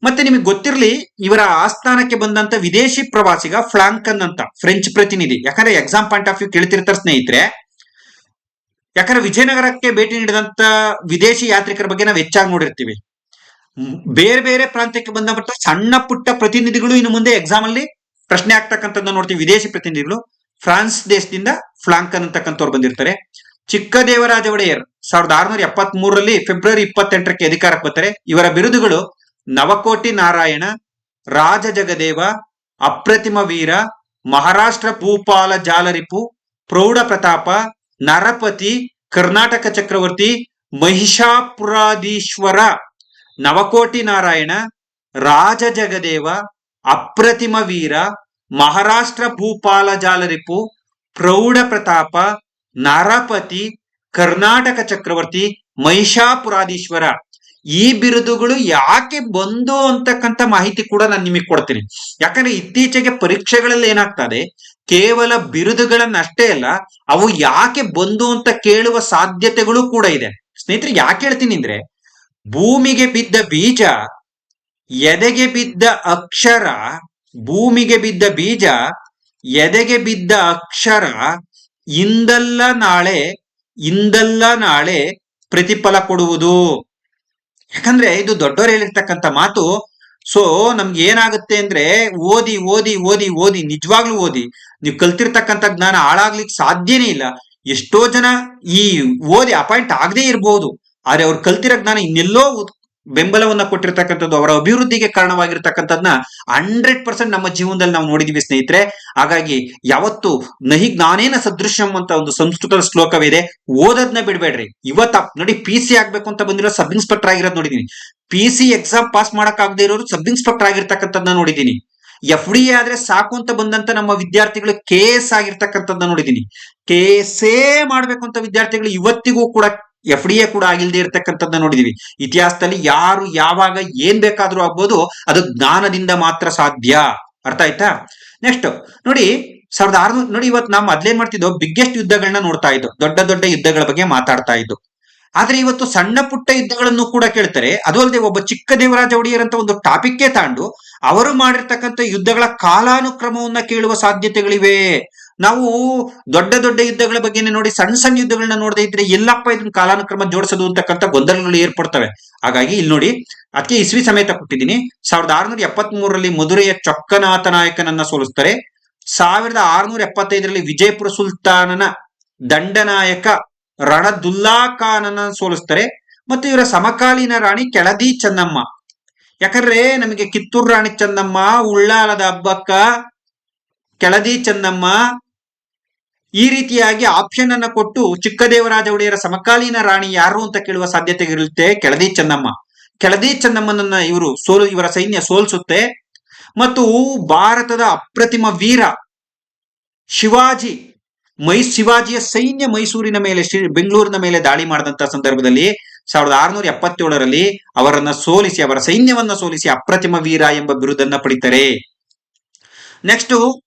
ಮತ್ತೆ ನಿಮಗೆ ಗೊತ್ತಿರಲಿ, ಇವರ ಆಸ್ಥಾನಕ್ಕೆ ಬಂದಂತ ವಿದೇಶಿ ಪ್ರವಾಸಿಗ ಫ್ಲಾಂಕನ್ ಅಂತ ಫ್ರೆಂಚ್ ಪ್ರತಿನಿಧಿ. ಯಾಕಂದ್ರೆ ಎಕ್ಸಾಮ್ ಪಾಯಿಂಟ್ ಆಫ್ ವ್ಯೂ ಕೇಳ್ತಿರ್ತಾರೆ ಸ್ನೇಹಿತರೆ. ಯಾಕಂದ್ರೆ ವಿಜಯನಗರಕ್ಕೆ ಭೇಟಿ ನೀಡಿದಂತ ವಿದೇಶಿ ಯಾತ್ರಿಕರ ಬಗ್ಗೆ ನಾವು ಹೆಚ್ಚಾಗಿ ನೋಡಿರ್ತೀವಿ. ಬೇರೆ ಬೇರೆ ಪ್ರಾಂತ್ಯಕ್ಕೆ ಬಂದ ಸಣ್ಣ ಪುಟ್ಟ ಪ್ರತಿನಿಧಿಗಳು ಇನ್ನು ಮುಂದೆ ಎಕ್ಸಾಮ್ ಅಲ್ಲಿ ಪ್ರಶ್ನೆ ಆಗ್ತಕ್ಕಂಥದ್ದು ನೋಡ್ತೀವಿ. ವಿದೇಶಿ ಪ್ರತಿನಿಧಿಗಳು ಫ್ರಾನ್ಸ್ ದೇಶದಿಂದ ಫ್ಲಾಂಕನ್ ಅಂತಕ್ಕಂಥವ್ರು ಬಂದಿರ್ತಾರೆ. ಚಿಕ್ಕದೇವರಾಜ ಒಡೆಯರ್ 1673ರಲ್ಲಿ ಫೆಬ್ರವರಿ 28ಕ್ಕೆ ಅಧಿಕಾರಕ್ಕೆ ಬರ್ತಾರೆ. ಇವರ ಬಿರುದುಗಳು ನವಕೋಟಿ ನಾರಾಯಣ, ರಾಜ ಜಗದೇವ, ಅಪ್ರತಿಮ ವೀರ, ಮಹಾರಾಷ್ಟ್ರ ಭೂಪಾಲ ಜಾಲರಿಪು, ಪ್ರೌಢ ಪ್ರತಾಪ, ನರಪತಿ, ಕರ್ನಾಟಕ ಚಕ್ರವರ್ತಿ, ಮಹಿಷಾಪುರಾಧೀಶ್ವರ, ನವಕೋಟಿ ನಾರಾಯಣ, ರಾಜ ಜಗದೇವ, ಅಪ್ರತಿಮ ವೀರ, ಮಹಾರಾಷ್ಟ್ರ ಭೂಪಾಲ ಜಾಲರಿಪು, ಪ್ರೌಢ ಪ್ರತಾಪ, ನರಪತಿ, ಕರ್ನಾಟಕ ಚಕ್ರವರ್ತಿ, ಮಹಿಷಾಪುರಾಧೀಶ್ವರ. ಈ ಬಿರುದುಗಳು ಯಾಕೆ ಬಂದು ಅಂತಕ್ಕಂಥ ಮಾಹಿತಿ ಕೂಡ ನಾನು ನಿಮಗೆ ಕೊಡ್ತೀನಿ. ಯಾಕಂದ್ರೆ ಇತ್ತೀಚೆಗೆ ಪರೀಕ್ಷೆಗಳಲ್ಲಿ ಏನಾಗ್ತದೆ, ಕೇವಲ ಬಿರುದುಗಳನ್ನಷ್ಟೇ ಅಲ್ಲ, ಅವು ಯಾಕೆ ಬಂದು ಅಂತ ಕೇಳುವ ಸಾಧ್ಯತೆಗಳು ಕೂಡ ಇದೆ. ಸ್ನೇಹಿತರೆ, ಯಾಕೆ ಹೇಳ್ತೀನಿ ಅಂದ್ರೆ, ಭೂಮಿಗೆ ಬಿದ್ದ ಬೀಜ, ಎದೆಗೆ ಬಿದ್ದ ಅಕ್ಷರ, ಭೂಮಿಗೆ ಬಿದ್ದ ಬೀಜ, ಎದೆಗೆ ಬಿದ್ದ ಅಕ್ಷರ, ಇಂದಲ್ಲ ನಾಳೆ ಪ್ರತಿಫಲ ಕೊಡುವುದು. ಯಾಕಂದ್ರೆ ಇದು ದೊಡ್ಡವರು ಹೇಳಿರ್ತಕ್ಕಂಥ ಮಾತು. ಸೊ ನಮ್ಗೆ ಏನಾಗುತ್ತೆ ಅಂದ್ರೆ, ಓದಿ ಓದಿ ಓದಿ ಓದಿ ನಿಜವಾಗ್ಲೂ ಓದಿ, ನೀವು ಕಲ್ತಿರ್ತಕ್ಕಂಥ ಜ್ಞಾನ ಹಾಳಾಗ್ಲಿಕ್ಕೆ ಸಾಧ್ಯನೇ ಇಲ್ಲ. ಎಷ್ಟೋ ಜನ ಈ ಓದಿ ಅಪಾಯಿಂಟ್ ಆಗದೆ ಇರಬಹುದು, ಆದ್ರೆ ಅವ್ರು ಕಲ್ತಿರೋ ಜ್ಞಾನ ಇನ್ನೆಲ್ಲೋ ಬೆಂಬಲವನ್ನ ಕೊಟ್ಟಿರ್ತಕ್ಕಂಥದ್ದು, ಅವರ ಅಭಿವೃದ್ಧಿಗೆ ಕಾರಣವಾಗಿರ್ತಕ್ಕಂಥದ್ನ 100% ನಮ್ಮ ಜೀವನದಲ್ಲಿ ನಾವು ನೋಡಿದೀವಿ ಸ್ನೇಹಿತರೆ. ಹಾಗಾಗಿ ಯಾವತ್ತು ನಹಿ ಜ್ಞಾನೇನ ಸದೃಶ್ಯಂ ಅಂತ ಒಂದು ಸಂಸ್ಕೃತದ ಶ್ಲೋಕವಿದೆ, ಓದೋದನ್ನ ಬಿಡ್ಬೇಡ್ರಿ. ಇವತ್ತ ನೋಡಿ, PC ಆಗ್ಬೇಕು ಅಂತ ಬಂದಿರೋ ಸಬ್ ಇನ್ಸ್ಪೆಕ್ಟರ್ ಆಗಿರೋದು ನೋಡಿದೀನಿ, PC ಎಕ್ಸಾಮ್ ಪಾಸ್ ಮಾಡಕ್ ಆಗದೆ ಇರೋರು ಸಬ್ ಇನ್ಸ್ಪೆಕ್ಟರ್ ಆಗಿರ್ತಕ್ಕಂಥದ್ದನ್ನ ನೋಡಿದೀನಿ. FDA ಆದ್ರೆ ಸಾಕು ಅಂತ ಬಂದಂತ ನಮ್ಮ ವಿದ್ಯಾರ್ಥಿಗಳು KS ಆಗಿರ್ತಕ್ಕಂಥದ್ದನ್ನ ನೋಡಿದೀನಿ. KS ಮಾಡ್ಬೇಕು ಅಂತ ವಿದ್ಯಾರ್ಥಿಗಳು ಇವತ್ತಿಗೂ ಕೂಡ FDA ಕೂಡ ಆಗಿಲ್ದೇ ಇರ್ತಕ್ಕಂಥದ್ದನ್ನ ನೋಡಿದೀವಿ. ಇತಿಹಾಸದಲ್ಲಿ ಯಾರು ಯಾವಾಗ ಏನ್ ಬೇಕಾದ್ರೂ ಆಗ್ಬೋದು, ಅದು ಜ್ಞಾನದಿಂದ ಮಾತ್ರ ಸಾಧ್ಯ. ಅರ್ಥ ಆಯ್ತಾ? ನೆಕ್ಸ್ಟ್ ನೋಡಿ, 1600 ನೋಡಿ, ಇವತ್ತು ನಾವು ಮೊದ್ಲೇನ್ ಮಾಡ್ತಿದ್ದೋ, ಬಿಗ್ಗೆಸ್ಟ್ ಯುದ್ಧಗಳನ್ನ ನೋಡ್ತಾ ಇದ್ದೋ, ದೊಡ್ಡ ದೊಡ್ಡ ಯುದ್ಧಗಳ ಬಗ್ಗೆ ಮಾತಾಡ್ತಾ ಇದ್ದು. ಆದ್ರೆ ಇವತ್ತು ಸಣ್ಣ ಪುಟ್ಟ ಯುದ್ಧಗಳನ್ನು ಕೂಡ ಕೇಳ್ತಾರೆ. ಅದು ಅಲ್ಲದೆ ಒಬ್ಬ ಚಿಕ್ಕದೇವರಾಜ ಒಡೆಯರ್ ಅಂತ ಒಂದು ಟಾಪಿಕ್ಗೆ ತಾಂಡು ಅವರು ಮಾಡಿರ್ತಕ್ಕಂಥ ಯುದ್ಧಗಳ ಕಾಲಾನುಕ್ರಮವನ್ನ ಕೇಳುವ ಸಾಧ್ಯತೆಗಳಿವೆ. ನಾವು ದೊಡ್ಡ ದೊಡ್ಡ ಯುದ್ಧಗಳ ಬಗ್ಗೆನೇ ನೋಡಿ, ಸಣ್ಣ ಸಣ್ಣ ಯುದ್ಧಗಳನ್ನ ನೋಡದೇ ಇದ್ರೆ ಎಲ್ಲಪ್ಪ ಇದನ್ನ ಕಾಲಾನುಕ್ರಮ ಜೋಡಿಸೋದು ಅಂತಕ್ಕಂಥ ಗೊಂದಲಗಳು ಏರ್ಪಡ್ತವೆ. ಹಾಗಾಗಿ ಇಲ್ಲಿ ನೋಡಿ, ಅದಕ್ಕೆ ಇಸ್ವಿ ಸಮೇತ ಕೊಟ್ಟಿದ್ದೀನಿ. 1673ರಲ್ಲಿ ಮಧುರೆಯ ಚೊಕ್ಕನಾಥ ನಾಯಕನನ್ನ ಸೋಲಿಸ್ತಾರೆ. 1675ರಲ್ಲಿ ವಿಜಯಪುರ ಸುಲ್ತಾನನ ದಂಡನಾಯಕ ರಣದುಲ್ಲಾ ಖಾನನ ಸೋಲಿಸ್ತಾರೆ. ಮತ್ತು ಇವರ ಸಮಕಾಲೀನ ರಾಣಿ ಕೆಳದಿ ಚೆನ್ನಮ್ಮ. ಯಾಕಂದ್ರೆ ನಮಗೆ ಕಿತ್ತೂರು ರಾಣಿ ಚೆನ್ನಮ್ಮ, ಉಳ್ಳಾಲದ ಹಬ್ಬಕ್ಕ ಕೆಳದಿ ಚೆನ್ನಮ್ಮ, ಈ ರೀತಿಯಾಗಿ ಆಪ್ಷನ್ ಅನ್ನ ಕೊಟ್ಟು ಚಿಕ್ಕದೇವರಾಜ ಒಡೆಯರ ಸಮಕಾಲೀನ ರಾಣಿ ಯಾರು ಅಂತ ಕೇಳುವ ಸಾಧ್ಯತೆ ಇರುತ್ತೆ. ಕೆಳದಿ ಚೆನ್ನಮ್ಮ. ಕೆಳದಿ ಚೆನ್ನಮ್ಮನನ್ನ ಇವರ ಸೈನ್ಯ ಸೋಲಿಸುತ್ತೆ. ಮತ್ತು ಭಾರತದ ಅಪ್ರತಿಮ ವೀರ ಶಿವಾಜಿಯ ಸೈನ್ಯ ಮೈಸೂರಿನ ಮೇಲೆ, ಬೆಂಗಳೂರಿನ ಮೇಲೆ ದಾಳಿ ಮಾಡಿದಂತ ಸಂದರ್ಭದಲ್ಲಿ 1677ರಲ್ಲಿ ಅವರನ್ನ ಸೋಲಿಸಿ, ಅವರ ಸೈನ್ಯವನ್ನ ಸೋಲಿಸಿ ಅಪ್ರತಿಮ ವೀರ ಎಂಬ ಬಿರುದನ್ನ ಪಡಿತಾರೆ. ನೆಕ್ಸ್ಟ್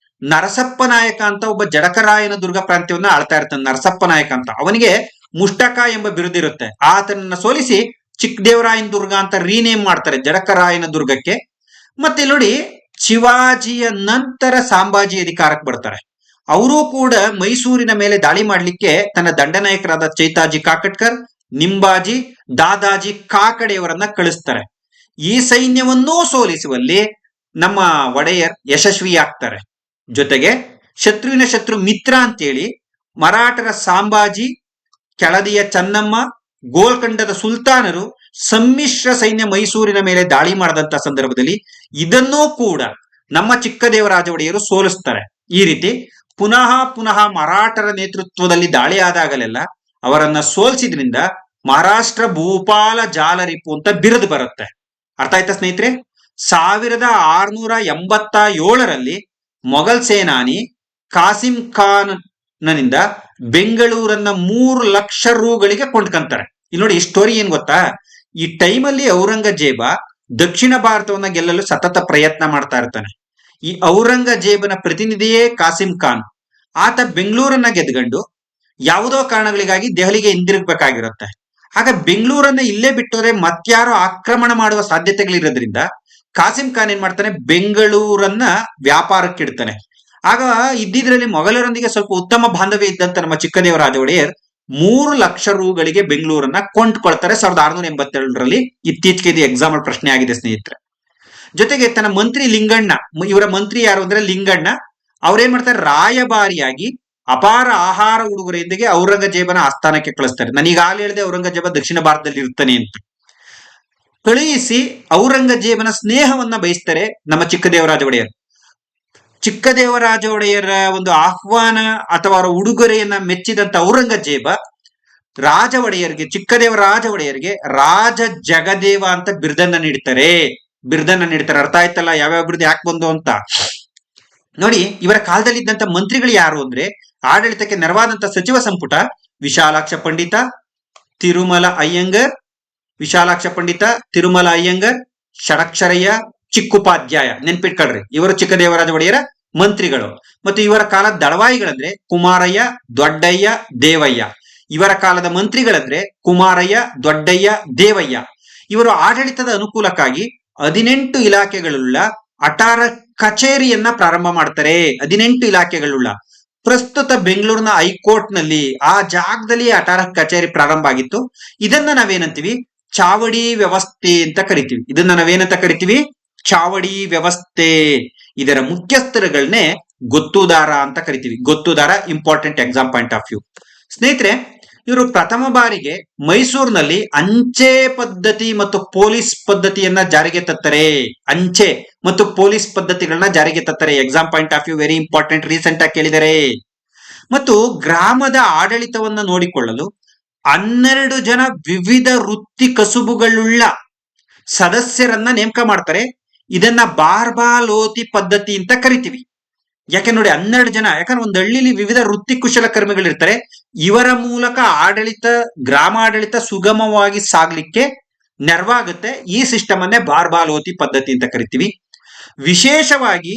ನರಸಪ್ಪ ನಾಯಕ ಅಂತ ಒಬ್ಬ ಜಡಕರಾಯನ ದುರ್ಗ ಪ್ರಾಂತ್ಯವನ್ನ ಆಳ್ತಾ ಇರ್ತಾನೆ. ನರಸಪ್ಪ ನಾಯಕ ಅಂತ, ಅವನಿಗೆ ಮುಷ್ಟಕ ಎಂಬ ಬಿರುದಿರುತ್ತೆ. ಆತನನ್ನ ಸೋಲಿಸಿ ಚಿಕ್ಕದೇವರಾಯನ ದುರ್ಗ ಅಂತ ರೀನೇಮ್ ಮಾಡ್ತಾರೆ ಜಡಕರಾಯನ ದುರ್ಗಕ್ಕೆ. ಮತ್ತೆ ನೋಡಿ, ಶಿವಾಜಿಯ ನಂತರ ಸಂಭಾಜಿ ಅಧಿಕಾರಕ್ಕೆ ಬರ್ತಾರೆ. ಅವರು ಕೂಡ ಮೈಸೂರಿನ ಮೇಲೆ ದಾಳಿ ಮಾಡ್ಲಿಕ್ಕೆ ತನ್ನ ದಂಡನಾಯಕರಾದ ಚೈತಾಜಿ ಕಾಕಟ್ಕರ್, ನಿಂಬಾಜಿ, ದಾದಾಜಿ ಕಾಕಡೆಯವರನ್ನ ಕಳಿಸ್ತಾರೆ. ಈ ಸೈನ್ಯವನ್ನೂ ಸೋಲಿಸುವಲ್ಲಿ ನಮ್ಮ ಒಡೆಯರ್ ಯಶಸ್ವಿಯಾಗ್ತಾರೆ. ಜೊತೆಗೆ ಶತ್ರುವಿನ ಶತ್ರು ಮಿತ್ರ ಅಂತೇಳಿ ಮರಾಠರ ಸಂಭಾಜಿ, ಕೆಳದಿಯ ಚೆನ್ನಮ್ಮ, ಗೋಲ್ಕಂಡದ ಸುಲ್ತಾನರು ಸಮ್ಮಿಶ್ರ ಸೈನ್ಯ ಮೈಸೂರಿನ ಮೇಲೆ ದಾಳಿ ಮಾಡಿದಂತ ಸಂದರ್ಭದಲ್ಲಿ ಇದನ್ನೂ ಕೂಡ ನಮ್ಮ ಚಿಕ್ಕದೇವರಾಜ ಒಡೆಯರು ಸೋಲಿಸ್ತಾರೆ. ಈ ರೀತಿ ಪುನಃ ಮರಾಠರ ನೇತೃತ್ವದಲ್ಲಿ ದಾಳಿ ಆದಾಗಲೆಲ್ಲ ಅವರನ್ನ ಸೋಲಿಸಿದ್ರಿಂದ ಮಹಾರಾಷ್ಟ್ರ ಭೂಪಾಲ ಜಾಲರಿಪು ಅಂತ ಬಿರುದು ಬರುತ್ತೆ. ಅರ್ಥ ಆಯ್ತಾ ಸ್ನೇಹಿತರೆ? 1687ರಲ್ಲಿ ಮೊಘಲ್ ಸೇನಾನಿ ಕಾಸಿಂ ಖಾನ್ನಿಂದ ಬೆಂಗಳೂರನ್ನ 3 ಲಕ್ಷ ರೂಗಳಿಗೆ ಕೊಂಡ್ಕಂತಾರೆ. ಇಲ್ಲಿ ನೋಡಿ, ಈ ಸ್ಟೋರಿ ಏನ್ ಗೊತ್ತಾ, ಈ ಟೈಮಲ್ಲಿ ಔರಂಗಜೇಬ ದಕ್ಷಿಣ ಭಾರತವನ್ನ ಗೆಲ್ಲಲು ಸತತ ಪ್ರಯತ್ನ ಮಾಡ್ತಾ ಇರ್ತಾನೆ. ಈ ಔರಂಗಜೇಬನ ಪ್ರತಿನಿಧಿಯೇ ಕಾಸಿಂ ಖಾನ್. ಆತ ಬೆಂಗಳೂರನ್ನ ಗೆದ್ಕೊಂಡು ಯಾವುದೋ ಕಾರಣಗಳಿಗಾಗಿ ದೆಹಲಿಗೆ ಹಿಂದಿರುಗಬೇಕಾಗಿರುತ್ತೆ. ಆಗ ಬೆಂಗಳೂರನ್ನ ಇಲ್ಲೇ ಬಿಟ್ಟರೆ ಮತ್ಯಾರೋ ಆಕ್ರಮಣ ಮಾಡುವ ಸಾಧ್ಯತೆಗಳಿರೋದ್ರಿಂದ ಕಾಸಿಂ ಖಾನ್ ಏನ್ ಮಾಡ್ತಾನೆ, ಬೆಂಗಳೂರನ್ನ ವ್ಯಾಪಾರಕ್ಕೆ ಇಡ್ತಾನೆ. ಆಗ ಇದ್ದಿದ್ರಲ್ಲಿ ಮೊಘಲರೊಂದಿಗೆ ಸ್ವಲ್ಪ ಉತ್ತಮ ಬಾಂಧವ್ಯ ಇದ್ದಂತ ನಮ್ಮ ಚಿಕ್ಕದೇವರಾಜ ಒಡೆಯರ್ 3 ಲಕ್ಷ ರೂಗಳಿಗೆ ಬೆಂಗಳೂರನ್ನ ಕೊಂಡ್ಕೊಳ್ತಾರೆ 1682ರಲ್ಲಿ. ಇತ್ತೀಚೆಗೆ ಇದು ಎಕ್ಸಾಂಪಲ್ ಪ್ರಶ್ನೆ ಆಗಿದೆ ಸ್ನೇಹಿತರೆ. ಜೊತೆಗೆ ತನ್ನ ಮಂತ್ರಿ ಲಿಂಗಣ್ಣ, ಇವರ ಮಂತ್ರಿ ಯಾರು ಅಂದ್ರೆ ಲಿಂಗಣ್ಣ, ಅವ್ರೇನ್ ಮಾಡ್ತಾರೆ, ರಾಯಭಾರಿಯಾಗಿ ಅಪಾರ ಆಹಾರ ಉಡುಗೊರೆಯೊಂದಿಗೆ ಔರಂಗಜೇಬನ ಆಸ್ಥಾನಕ್ಕೆ ಕಳಿಸ್ತಾರೆ. ನಾನು ಈಗಾಗಲೇ ಹೇಳಿದೆ ಔರಂಗಜೇಬ ದಕ್ಷಿಣ ಭಾರತದಲ್ಲಿ ಇರ್ತಾನೆ ಅಂತ. ಕಳುಹಿಸಿ ಔರಂಗಜೇಬನ ಸ್ನೇಹವನ್ನ ಬಯಸ್ತಾರೆ ನಮ್ಮ ಚಿಕ್ಕದೇವರಾಜ ಒಡೆಯರ್. ಚಿಕ್ಕದೇವರಾಜ ಒಡೆಯರ ಒಂದು ಆಹ್ವಾನ ಅಥವಾ ಅವರ ಉಡುಗೊರೆಯನ್ನ ಮೆಚ್ಚಿದಂತ ಔರಂಗಜೇಬ ರಾಜ ಒಡೆಯರ್ಗೆ, ಚಿಕ್ಕದೇವರಾಜ ಒಡೆಯರ್ಗೆ ರಾಜ ಜಗದೇವ ಅಂತ ಬಿರುದನ್ನ ನೀಡ್ತಾರೆ. ಅರ್ಥ ಆಯ್ತಲ್ಲ ಯಾವ್ಯಾವ ಬಿರುದು ಯಾಕೆ ಬಂದು ಅಂತ. ನೋಡಿ, ಇವರ ಕಾಲದಲ್ಲಿ ಇದ್ದಂತ ಮಂತ್ರಿಗಳು ಯಾರು ಅಂದ್ರೆ, ಆಡಳಿತಕ್ಕೆ ನೆರವಾದಂತ ಸಚಿವ ಸಂಪುಟ ವಿಶಾಲಾಕ್ಷ ಪಂಡಿತ, ತಿರುಮಲ ಅಯ್ಯಂಗರ್, ಷಡಕ್ಷರಯ್ಯ, ಚಿಕ್ಕುಪಾಧ್ಯಾಯ. ನೆನ್ಪಿಟ್ಕೊಳ್ರಿ, ಇವರು ಚಿಕ್ಕದೇವರಾಜ ಒಡೆಯರ ಮಂತ್ರಿಗಳು. ಮತ್ತು ಇವರ ಕಾಲದ ದಳವಾಯಿಗಳಂದ್ರೆ ಕುಮಾರಯ್ಯ, ದೊಡ್ಡಯ್ಯ, ದೇವಯ್ಯ. ಇವರ ಕಾಲದ ಮಂತ್ರಿಗಳಂದ್ರೆ ಕುಮಾರಯ್ಯ, ದೊಡ್ಡಯ್ಯ, ದೇವಯ್ಯ. ಇವರು ಆಡಳಿತದ ಅನುಕೂಲಕ್ಕಾಗಿ 18 ಇಲಾಖೆಗಳುಳ್ಳ ಅಟಾರ ಕಚೇರಿಯನ್ನ ಪ್ರಾರಂಭ ಮಾಡ್ತಾರೆ. 18 ಇಲಾಖೆಗಳುಳ್ಳ. ಪ್ರಸ್ತುತ ಬೆಂಗಳೂರಿನ ಹೈಕೋರ್ಟ್ ನಲ್ಲಿ ಆ ಜಾಗದಲ್ಲಿ ಅಟಾರ ಕಚೇರಿ ಪ್ರಾರಂಭ ಆಗಿತ್ತು. ಇದನ್ನ ನಾವೇನಂತೀವಿ, ಚಾವಡಿ ವ್ಯವಸ್ಥೆ ಅಂತ ಕರಿತೀವಿ. ಚಾವಡಿ ವ್ಯವಸ್ಥೆ. ಇದರ ಮುಖ್ಯಸ್ಥರುಗಳನ್ನೇ ಗೊತ್ತುದಾರ ಅಂತ ಕರಿತೀವಿ. ಗೊತ್ತುದಾರ important exam point of view. ಸ್ನೇಹಿತರೆ, ಇವರು ಪ್ರಥಮ ಬಾರಿಗೆ ಮೈಸೂರಿನಲ್ಲಿ ಅಂಚೆ ಪದ್ಧತಿ ಮತ್ತು ಪೊಲೀಸ್ ಪದ್ಧತಿಯನ್ನ ಜಾರಿಗೆ ತತ್ತಾರೆ. ಅಂಚೆ ಮತ್ತು ಪೊಲೀಸ್ ಪದ್ಧತಿಗಳನ್ನ ಜಾರಿಗೆ ತತ್ತಾರೆ. Exam point of view very important, recent ಆಗಿ ಕೇಳಿದರೆ. ಮತ್ತು ಗ್ರಾಮದ ಆಡಳಿತವನ್ನ ನೋಡಿಕೊಳ್ಳಲು 12 ಜನ ವಿವಿಧ ವೃತ್ತಿ ಕಸುಬುಗಳುಳ್ಳ ಸದಸ್ಯರನ್ನ ನೇಮಕ ಮಾಡ್ತಾರೆ. ಇದನ್ನ ಬಾರ್ಬಾಲೋತಿ ಪದ್ಧತಿ ಅಂತ ಕರಿತೀವಿ. ಯಾಕೆ ನೋಡಿ, 12 ಜನ. ಯಾಕಂದ್ರೆ ಒಂದು ಹಳ್ಳಿಲಿ ವಿವಿಧ ವೃತ್ತಿ ಕುಶಲಕರ್ಮಿಗಳಿರ್ತಾರೆ. ಇವರ ಮೂಲಕ ಗ್ರಾಮಾಡಳಿತ ಸುಗಮವಾಗಿ ಸಾಗ್ಲಿಕ್ಕೆ ನೆರವಾಗುತ್ತೆ. ಈ ಸಿಸ್ಟಮ್ ಅನ್ನೇ ಬಾರ್ಬಾಲೋತಿ ಪದ್ಧತಿ ಅಂತ ಕರಿತೀವಿ. ವಿಶೇಷವಾಗಿ